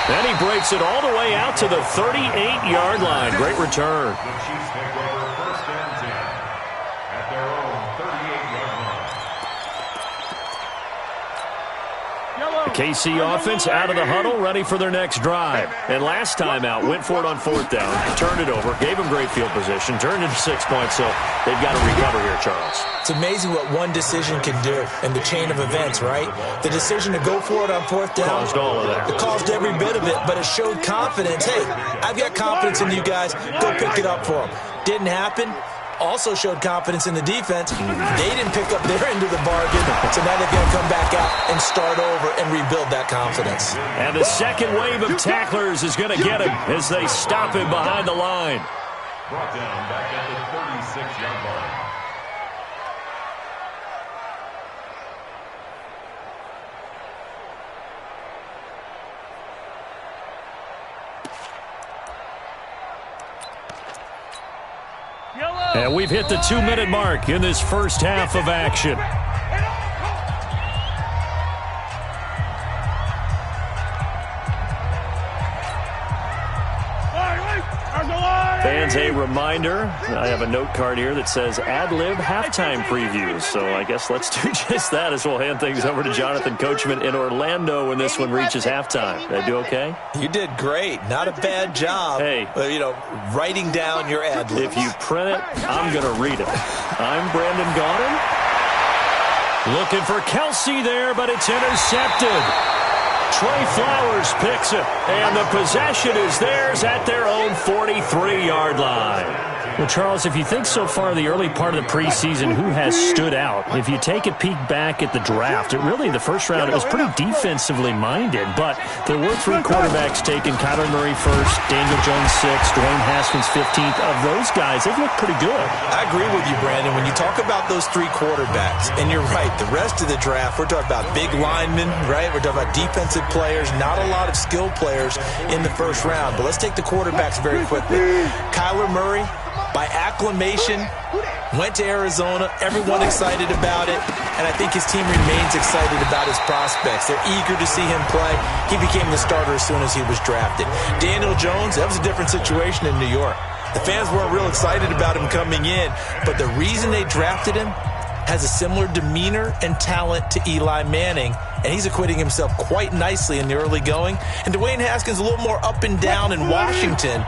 Then he breaks it all the way out to the 38-yard line. Great return. KC offense out of the huddle, ready for their next drive. And last time out, went for it on 4th down, turned it over, gave them great field position, turned into 6 points, so they've got to recover here, Charles. It's amazing what one decision can do in the chain of events, right? The decision to go for it on 4th down. Caused all of that. It caused every bit of it, but it showed confidence. Hey, I've got confidence in you guys. Go pick it up for them. Didn't happen. Also showed confidence in the defense. They didn't pick up their end of the bargain, so now they've got to come back out and start over and rebuild that confidence. And the second wave of tacklers is going to get him as they stop him behind the line. Brought down back at the 36-yard line. And we've hit the 2-minute mark in this first half of action. Fans, a reminder, I have a note card here that says ad-lib halftime previews. So I guess let's do just that as we'll hand things over to Jonathan Coachman in Orlando when this one reaches halftime. Did I do okay? You did great. Not a bad job. Hey. Writing down your ad-libs. If you print it, I'm going to read it. I'm Brandon Gaudin. Looking for Kelsey there, but it's intercepted. Trey Flowers picks it, and the possession is theirs at their own 43-yard line. Well, Charles, if you think so far the early part of the preseason, who has stood out? If you take a peek back at the draft, the first round, it was pretty defensively minded, but there were 3 quarterbacks taken. Kyler Murray first, Daniel Jones 6th, Dwayne Haskins 15th. Of those guys, they've looked pretty good. I agree with you, Brandon. When you talk about those 3 quarterbacks, and you're right, the rest of the draft, we're talking about big linemen, right? We're talking about defensive players, not a lot of skilled players in the first round. But let's take the quarterbacks very quickly. Kyler Murray, by acclamation, went to Arizona. Everyone excited about it. And I think his team remains excited about his prospects. They're eager to see him play. He became the starter as soon as he was drafted. Daniel Jones, that was a different situation in New York. The fans weren't real excited about him coming in. But the reason they drafted him has a similar demeanor and talent to Eli Manning, and he's acquitting himself quite nicely in the early going. And Dwayne Haskins a little more up and down in Washington,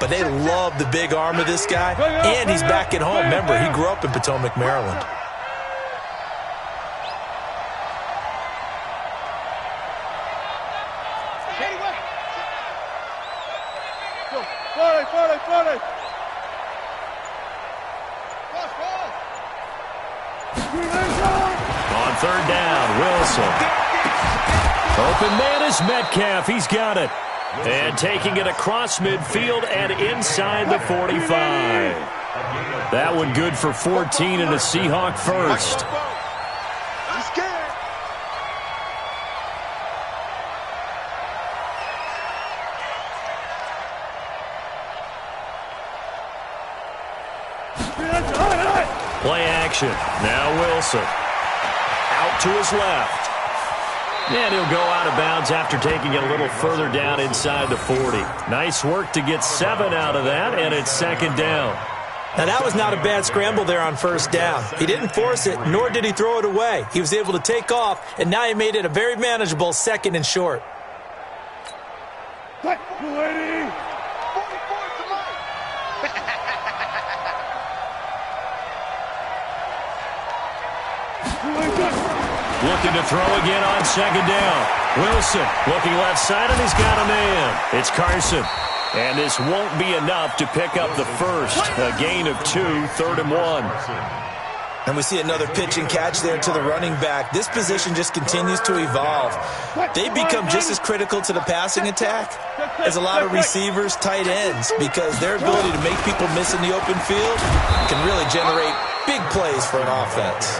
but they love the big arm of this guy, and he's back at home. Remember, he grew up in Potomac, Maryland. On 3rd down, Wilson. Open man is Metcalf. He's got it. And taking it across midfield and inside the 45. That one good for 14 and a Seahawk first. Play action. Now Wilson. Out to his left. And he'll go out of bounds after taking it a little further down inside the 40. Nice work to get 7 out of that, and it's 2nd down. Now, that was not a bad scramble there on 1st down. He didn't force it, nor did he throw it away. He was able to take off, and now he made it a very manageable 2nd and short. Looking to throw again on 2nd down. Wilson looking left side, and he's got a man. It's Carson. And this won't be enough to pick up the first. A gain of 2, 3rd and 1. And we see another pitch and catch there to the running back. This position just continues to evolve. They become just as critical to the passing attack as a lot of receivers, tight ends, because their ability to make people miss in the open field can really generate big plays for an offense.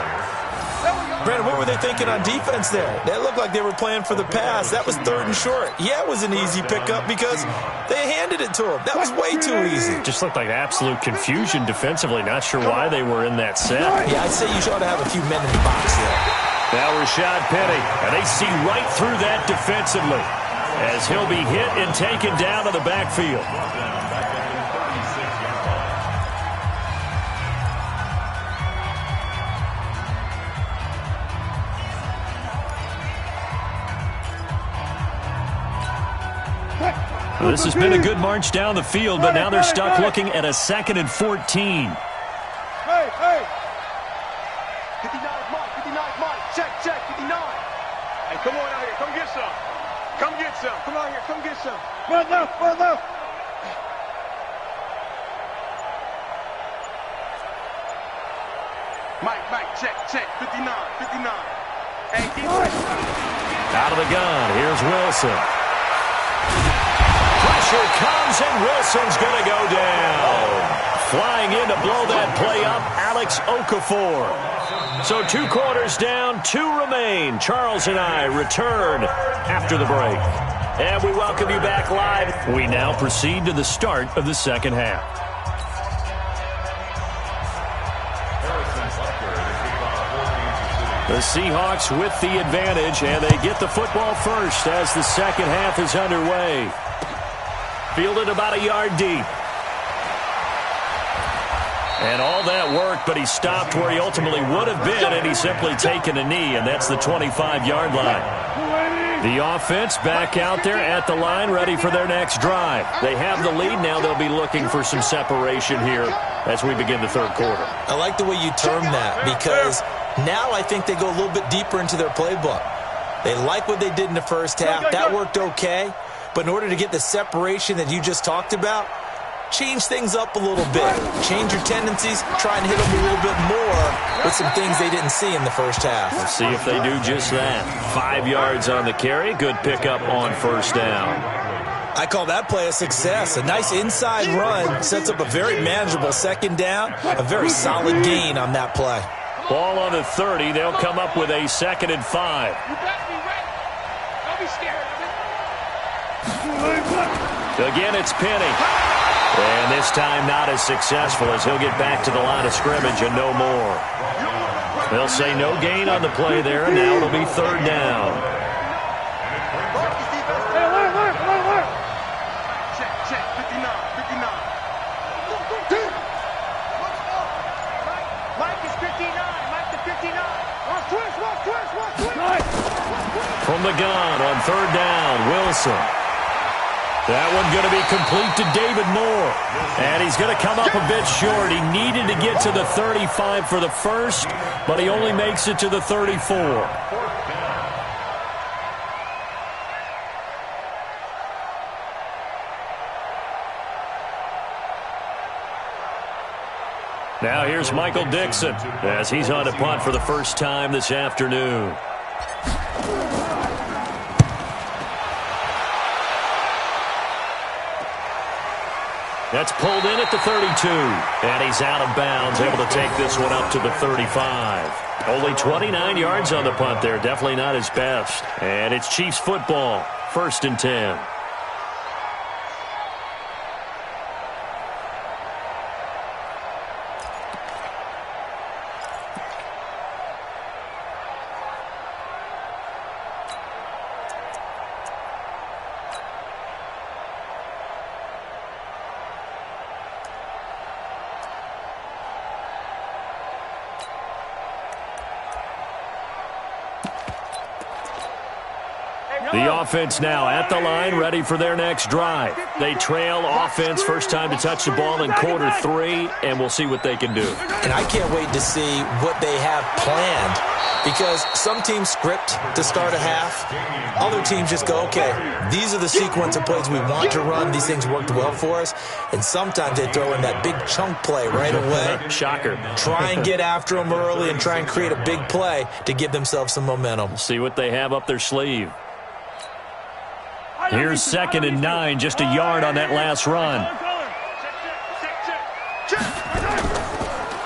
Brandon, what were they thinking on defense there? They looked like they were playing for the pass. That was 3rd and short. Yeah, it was an easy pickup because they handed it to him. That was way too easy. Just looked like absolute confusion defensively. Not sure why they were in that set. Yeah, I'd say you ought to have a few men in the box there. Now Rashad Penny, and they see right through that defensively as he'll be hit and taken down to the backfield. This has been a good march down the field, but now they're stuck looking at a 2nd and 14. Hey, hey. 59 Mike, 59 Mike. Check, 59. Hey, come on out here. Come get some. Come get some. Come out here, come get some. Run left, run left. Mike, check, 59. Hey, keep it. Out of the gun, here's Wilson. Pressure comes, and Wilson's going to go down. Flying in to blow that play up, Alex Okafor. So 2 quarters down, 2 remain. Charles and I return after the break. And we welcome you back live. We now proceed to the start of the second half. The Seahawks with the advantage, and they get the football first as the second half is underway. Fielded about a yard deep. And all that work, but he stopped where he ultimately would have been, and he's simply taken a knee, and that's the 25-yard line. The offense back out there at the line, ready for their next drive. They have the lead. Now they'll be looking for some separation here as we begin the third quarter. I like the way you term that, because now I think they go a little bit deeper into their playbook. They like what they did in the first half. That worked okay. But in order to get the separation that you just talked about, change things up a little bit. Change your tendencies. Try and hit them a little bit more with some things they didn't see in the first half. We'll see if they do just that. 5 yards on the carry. Good pickup on first down. I call that play a success. A nice inside run sets up a very manageable second down. A very solid gain on that play. Ball on the 30. They'll come up with a 2nd and 5. You better be ready. Don't be scared of it. Again, it's Penny. And this time not as successful as he'll get back to the line of scrimmage and no more. They'll say no gain on the play there, and now it'll be 3rd down. Check, 59. Mike is 59. Mike to 59. Watch twist. From the gun on 3rd down, Wilson. That one going to be complete to David Moore. And he's going to come up a bit short. He needed to get to the 35 for the first, but he only makes it to the 34. Now here's Michael Dixon as he's on to punt for the first time this afternoon. That's pulled in at the 32. And he's out of bounds, able to take this one up to the 35. Only 29 yards on the punt there. Definitely not his best. And it's Chiefs football. 1st and 10. The offense now at the line, ready for their next drive. They trail offense, first time to touch the ball in quarter 3, and we'll see what they can do. And I can't wait to see what they have planned, because some teams script to start a half. Other teams just go, okay, these are the sequence of plays we want to run. These things worked well for us. And sometimes they throw in that big chunk play right away. Shocker. Try and get after them early and try and create a big play to give themselves some momentum. See what they have up their sleeve. Here's 2nd and 9, just a yard on that last run.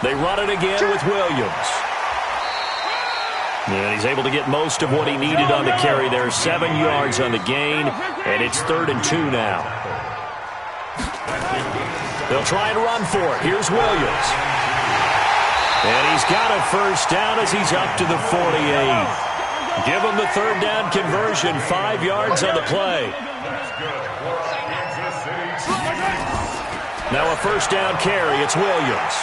They run it again with Williams. And he's able to get most of what he needed on the carry there. 7 yards on the gain, and it's 3rd and 2 now. They'll try and run for it. Here's Williams. And he's got a first down as he's up to the 48. Give him the 3rd down conversion, 5 yards on the play. Now a first down carry, it's Williams.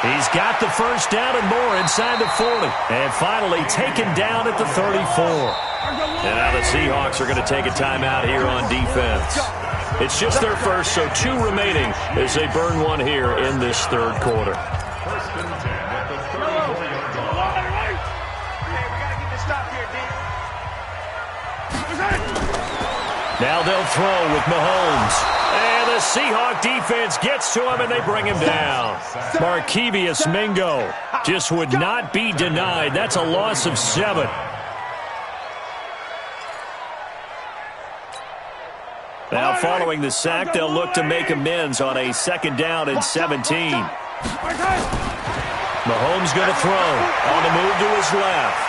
He's got the first down and more inside the 40. And finally taken down at the 34. And now the Seahawks are going to take a timeout here on defense. It's just their first, so 2 remaining as they burn one here in this third quarter. First and 10 at the 34-yard line. Hey, we got to get this stop here, D. Now they'll throw with Mahomes. And the Seahawk defense gets to him, and they bring him down. Markevious Mingo just would not be denied. That's a loss of 7. Now following the sack, they'll look to make amends on a 2nd down and 17. Mahomes going to throw on the move to his left.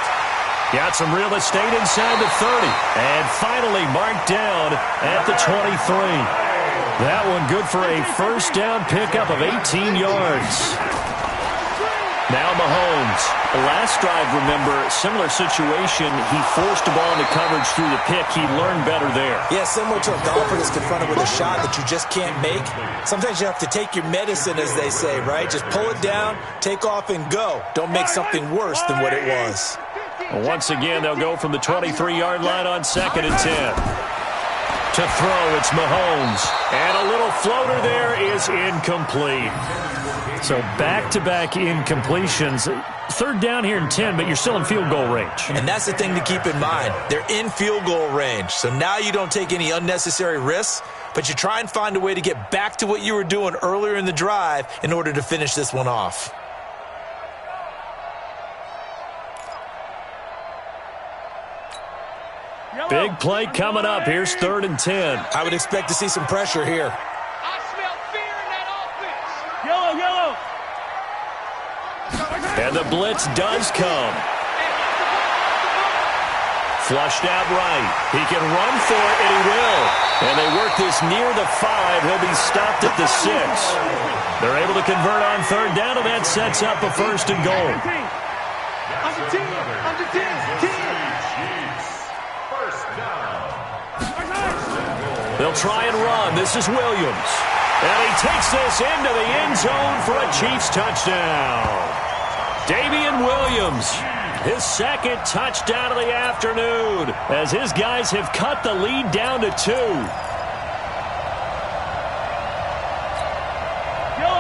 Got some real estate inside the 30. And finally marked down at the 23. That one good for a first down pickup of 18 yards. Now Mahomes. Last drive, remember, similar situation. He forced the ball into coverage through the pick. He learned better there. Yeah, similar to a golfer that's confronted with a shot that you just can't make. Sometimes you have to take your medicine, as they say, right? Just pull it down, take off, and go. Don't make something worse than what it was. Once again, they'll go from the 23-yard line on 2nd and 10. To throw, it's Mahomes. And a little floater there is incomplete. So back-to-back incompletions. 3rd down here and 10, but you're still in field goal range. And that's the thing to keep in mind. They're in field goal range. So now you don't take any unnecessary risks, but you try and find a way to get back to what you were doing earlier in the drive in order to finish this one off. Big play coming up. Here's 3rd and 10. I would expect to see some pressure here. I smell fear in that offense. Yellow. And the blitz does come. Flushed out right. He can run for it, and he will. And they work this near the 5. He'll be stopped at the 6. They're able to convert on 3rd down, and that sets up a 1st and goal. Under 10. Under 10. They'll try and run. This is Williams. And he takes this into the end zone for a Chiefs touchdown. Damian Williams, his 2nd touchdown of the afternoon, as his guys have cut the lead down to 2.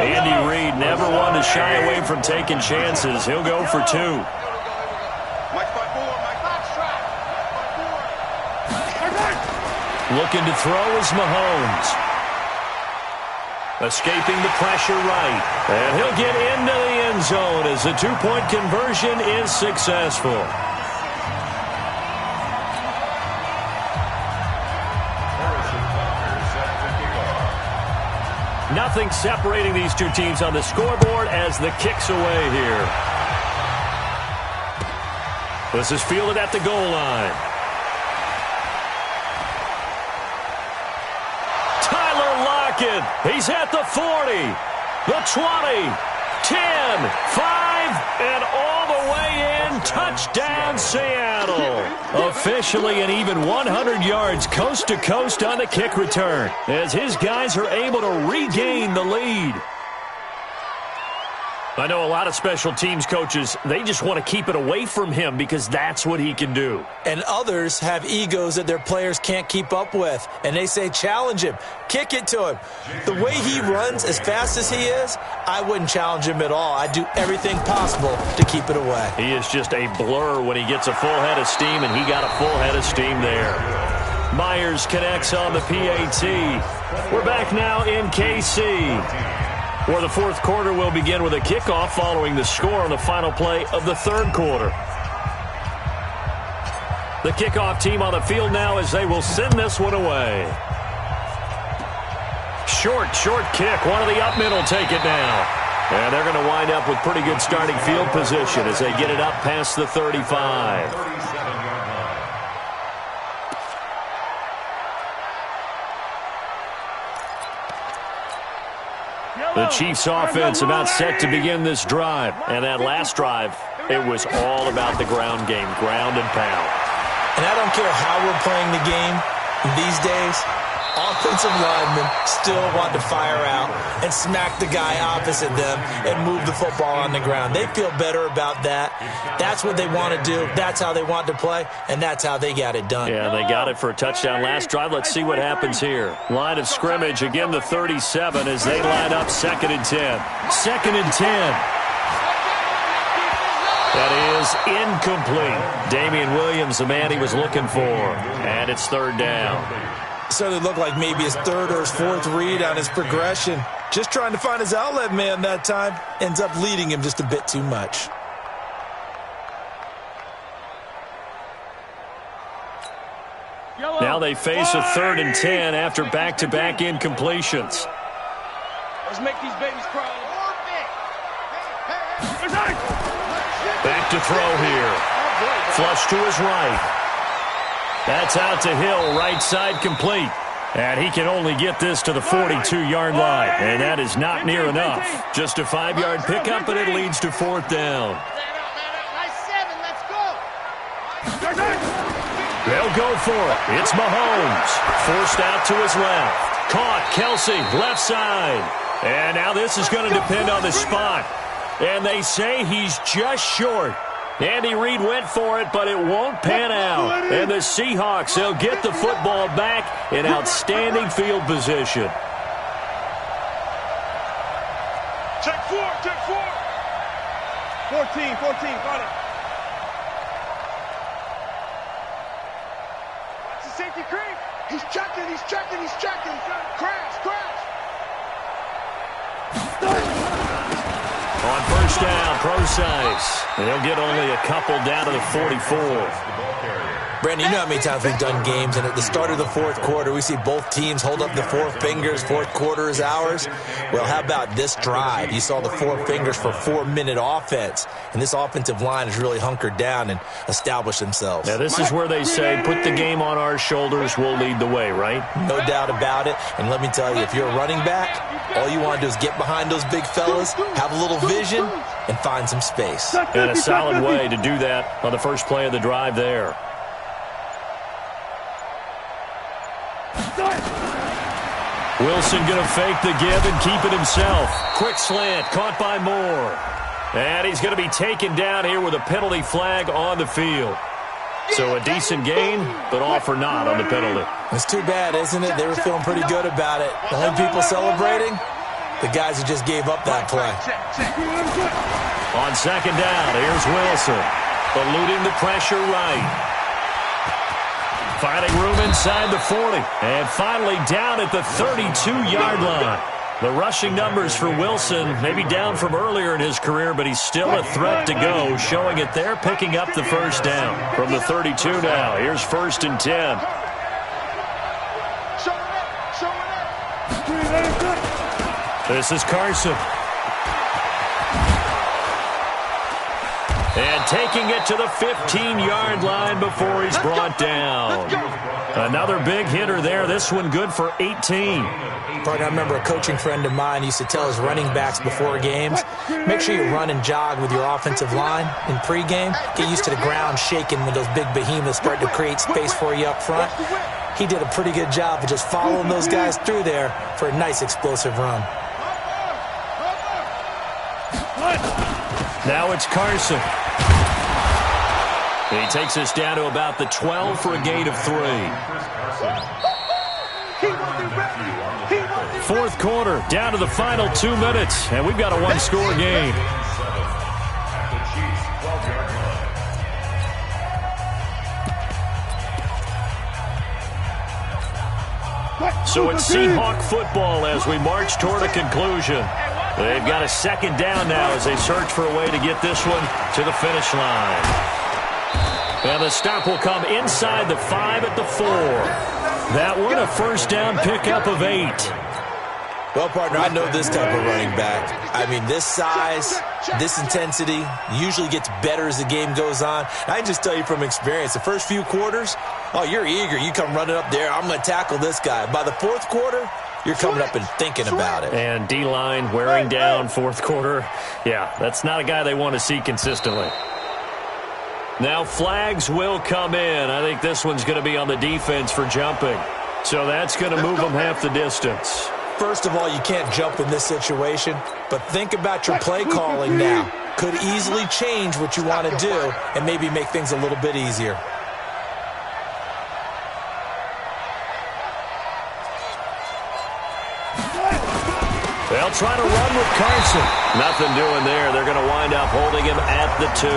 Andy Reid never one to shy away from taking chances. He'll go for 2. Looking to throw is Mahomes. Escaping the pressure right. And he'll get into the end zone as the 2-point conversion is successful. Nothing separating these two teams on the scoreboard as the kick's away here. This is fielded at the goal line. He's at the 40, the 20, 10, 5, and all the way in. Touchdown, Seattle. Officially an even 100 yards coast to coast on the kick return as his guys are able to regain the lead. I know a lot of special teams coaches, they just want to keep it away from him because that's what he can do. And others have egos that their players can't keep up with. And they say, challenge him, kick it to him. The way he runs as fast as he is, I wouldn't challenge him at all. I'd do everything possible to keep it away. He is just a blur when he gets a full head of steam, and he got a full head of steam there. Myers connects on the PAT. We're back now in KC, where the 4th quarter will begin with a kickoff following the score on the final play of the 3rd quarter. The kickoff team on the field now as they will send this one away. Short kick. One of the up mid will take it now. And they're going to wind up with pretty good starting field position as they get it up past the 35. The Chiefs offense about set to begin this drive. And that last drive, it was all about the ground game, ground and pound. And I don't care how we're playing the game these days, offensive linemen still want to fire out and smack the guy opposite them and move the football on the ground. They feel better about that. That's what they want to do. That's how they want to play, and that's how they got it done. Yeah, they got it for a touchdown last drive. Let's see what happens here. Line of scrimmage, again the 37 as they line up 2nd and 10. 2nd and 10. That is incomplete. Damian Williams, the man he was looking for. And it's 3rd down. Certainly looked like maybe his 3rd or his 4th read on his progression. Just trying to find his outlet man that time. Ends up leading him just a bit too much. Now they face a 3rd and 10 after back-to-back incompletions. Let's make these babies cry. Back to throw here. Flush to his right. That's out to Hill, right side complete. And he can only get this to the 42-yard line. And that is not near enough. Just a 5-yard pickup, and it leads to 4th down. They'll go for it. It's Mahomes. Forced out to his left. Caught. Kelsey, left side. And now this is going to depend on the spot. And they say he's just short. Andy Reid went for it, but it won't pan out. And the Seahawks, they'll get the football back in outstanding field position. Check 4, check 4. 14, got it. Watch the safety creep. He's checking. Crash. On 1st down, Procise. They'll get only a couple down to the 44. Brandon, you know how many times we've done games, and at the start of the 4th quarter, we see both teams hold up the 4 fingers, 4th quarter is ours. Well, how about this drive? You saw the 4 fingers for 4-minute offense, and this offensive line has really hunkered down and established themselves. Now, this is where they say, put the game on our shoulders, we'll lead the way, right? No doubt about it, and let me tell you, if you're a running back, all you want to do is get behind those big fellas, have a little vision, and find some space. And a solid way to do that on the first play of the drive there. Wilson going to fake the give and keep it himself. Quick slant, caught by Moore. And he's going to be taken down here with a penalty flag on the field. So a decent gain, but all for naught on the penalty. It's too bad, isn't it? They were feeling pretty good about it. The only people celebrating, the guys who just gave up that play. On 2nd down, here's Wilson. Eluding the pressure right. Finding room inside the 40. And finally down at the 32-yard line. The rushing numbers for Wilson, maybe down from earlier in his career, but he's still a threat to go, showing it there, picking up the 1st down. From the 32 now, here's 1st and 10. This is Carson. And taking it to the 15-yard line before he's brought down. Another big hitter there. This one good for 18. Partner, I remember a coaching friend of mine used to tell his running backs before games, make sure you run and jog with your offensive line in pregame. Get used to the ground shaking when those big behemoths start to create space for you up front. He did a pretty good job of just following those guys through there for a nice explosive run. Now it's Carson. He takes us down to about the 12 for a gain of 3. 4th quarter, down to the final 2 minutes, and we've got a 1-score game. So it's Seahawk football as we march toward a conclusion. They've got a 2nd down now as they search for a way to get this one to the finish line. And the stop will come inside the 5 at the 4. That one, a 1st down pickup of 8. Well, partner, I know this type of running back. I mean, this size, this intensity usually gets better as the game goes on. I can just tell you from experience, the first few quarters, oh, you're eager. You come running up there, I'm going to tackle this guy. By the 4th quarter, you're coming up and thinking about it. And D-line wearing down 4th quarter. Yeah, that's not a guy they want to see consistently. Now flags will come in. I think this one's going to be on the defense for jumping. So that's going to move them half the distance. First of all, you can't jump in this situation, but think about your play calling now. Could easily change what you want to do and maybe make things a little bit easier. They'll try to run with Carson. Nothing doing there. They're going to wind up holding him at the 2.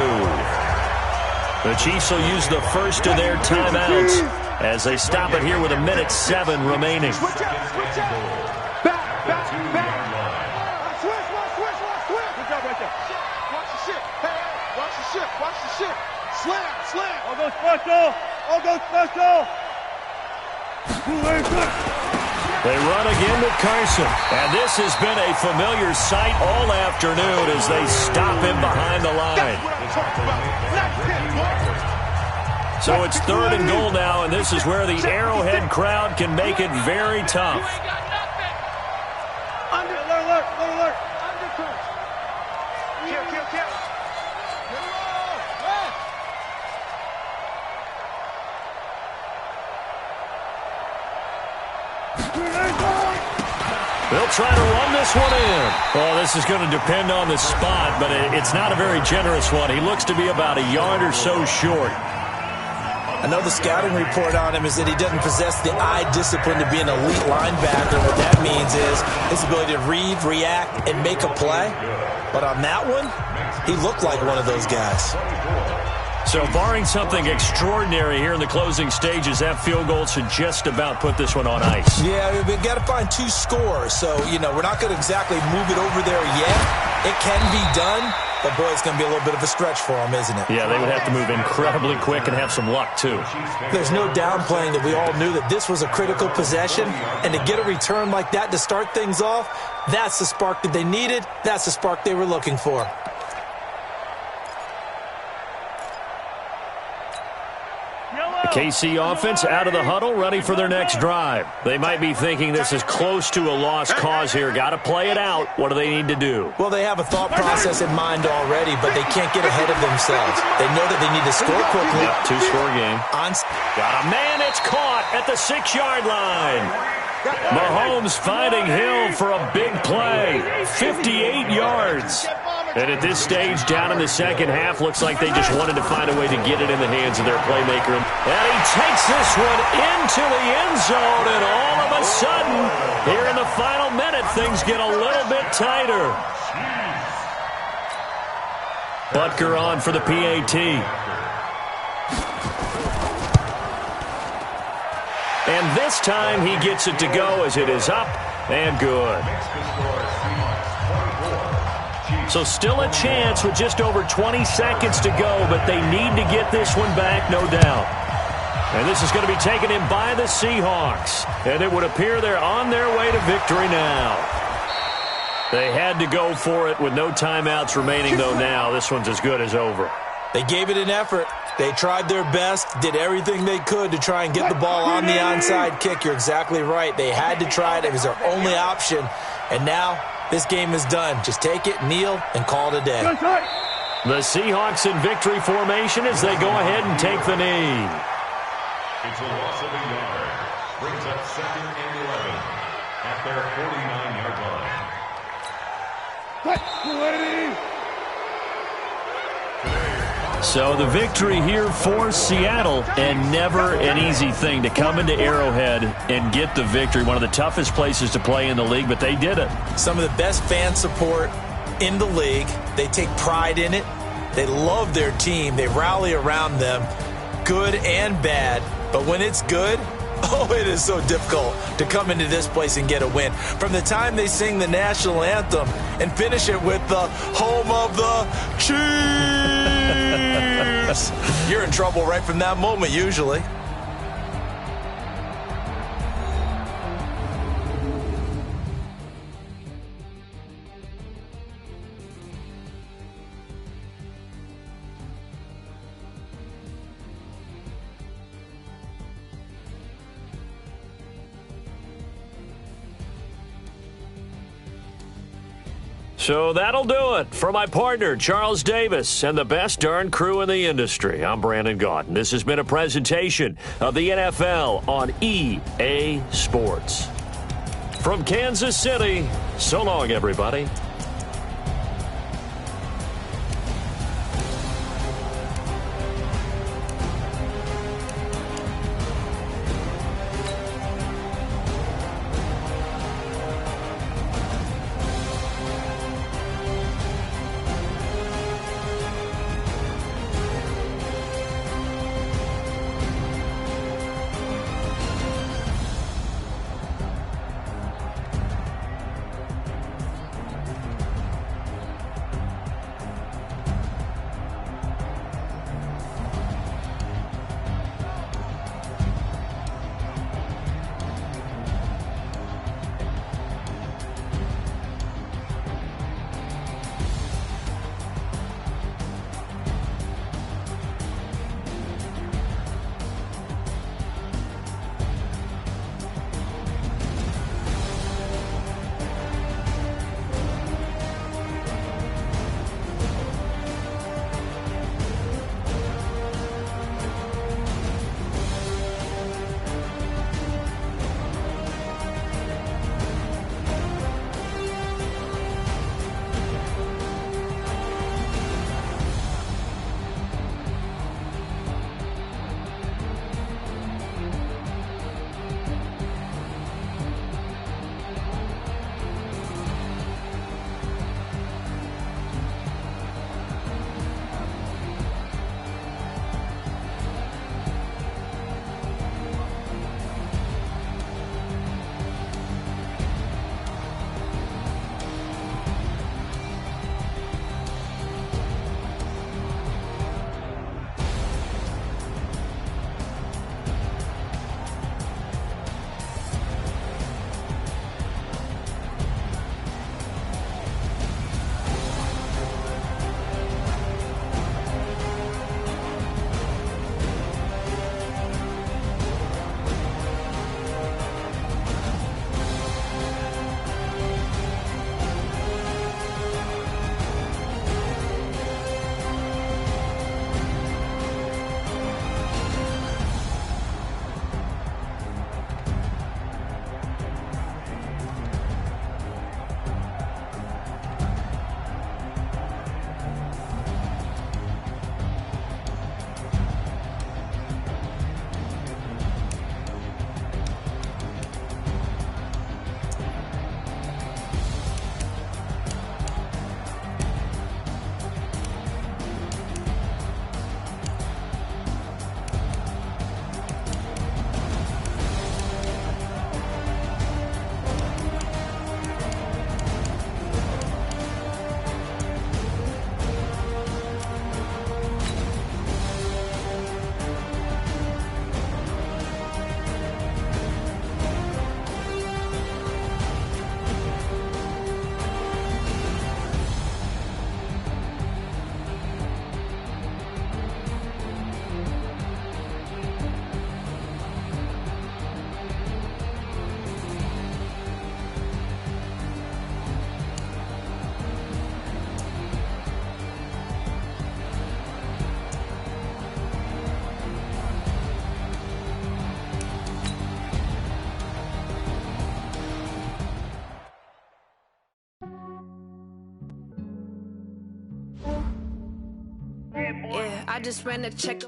The Chiefs will use the first of their timeouts as they stop it here with 1:07 remaining. Switch. Back. Switch. Good job right there. Watch the shit. Hey, watch the shit. Slam. All go special. They run again with Carson. And this has been a familiar sight all afternoon as they stop him behind the line. So it's 3rd and goal now, and this is where the Arrowhead crowd can make it very tough. Alert. Kill. They'll try to run this one in. Well, this is going to depend on the spot, but it's not a very generous one. He looks to be about a yard or so short. I know the scouting report on him is that he doesn't possess the eye discipline to be an elite linebacker. What that means is his ability to read, react, and make a play. But on that one, he looked like one of those guys. So barring something extraordinary here in the closing stages, that field goal should just about put this one on ice. Yeah, we've got to find 2 scores. So, we're not going to exactly move it over there yet. It can be done, but, boy, it's going to be a little bit of a stretch for them, isn't it? Yeah, they would have to move incredibly quick and have some luck, too. There's no downplaying that we all knew that this was a critical possession, and to get a return like that to start things off, that's the spark that they needed. That's the spark they were looking for. KC offense out of the huddle, ready for their next drive. They might be thinking this is close to a lost cause here. Got to play it out. What do they need to do? Well, they have a thought process in mind already, but they can't get ahead of themselves. They know that they need to score quickly. Yep, 2-score game. Got a man. It's caught at the 6-yard line. Mahomes finding Hill for a big play. 58 yards. And at this stage, down in the second half, looks like they just wanted to find a way to get it in the hands of their playmaker. And he takes this one into the end zone, and all of a sudden, here in the final minute, things get a little bit tighter. Butker on for the PAT. And this time, he gets it to go as it is up and good. So still a chance with just over 20 seconds to go, but they need to get this one back, no doubt. And this is going to be taken in by the Seahawks. And it would appear they're on their way to victory now. They had to go for it with no timeouts remaining, though now. This one's as good as over. They gave it an effort. They tried their best, did everything they could to try and get the ball on the onside kick. You're exactly right. They had to try it. It was their only option. And now this game is done. Just take it, kneel, and call it a day. The Seahawks in victory formation as they go ahead and take the knee. It's a loss of a yard. Brings up 2nd and 11 at their 49-yard line. So the victory here for Seattle, and never an easy thing to come into Arrowhead and get the victory. One of the toughest places to play in the league, but they did it. Some of the best fan support in the league. They take pride in it. They love their team. They rally around them, good and bad. But when it's good, oh, it is so difficult to come into this place and get a win. From the time they sing the national anthem and finish it with the home of the Chiefs, you're in trouble right from that moment usually. So that'll do it. For my partner, Charles Davis, and the best darn crew in the industry, I'm Brandon Gaudin. This has been a presentation of the NFL on EA Sports. From Kansas City, so long, everybody. Yeah, I just ran a check.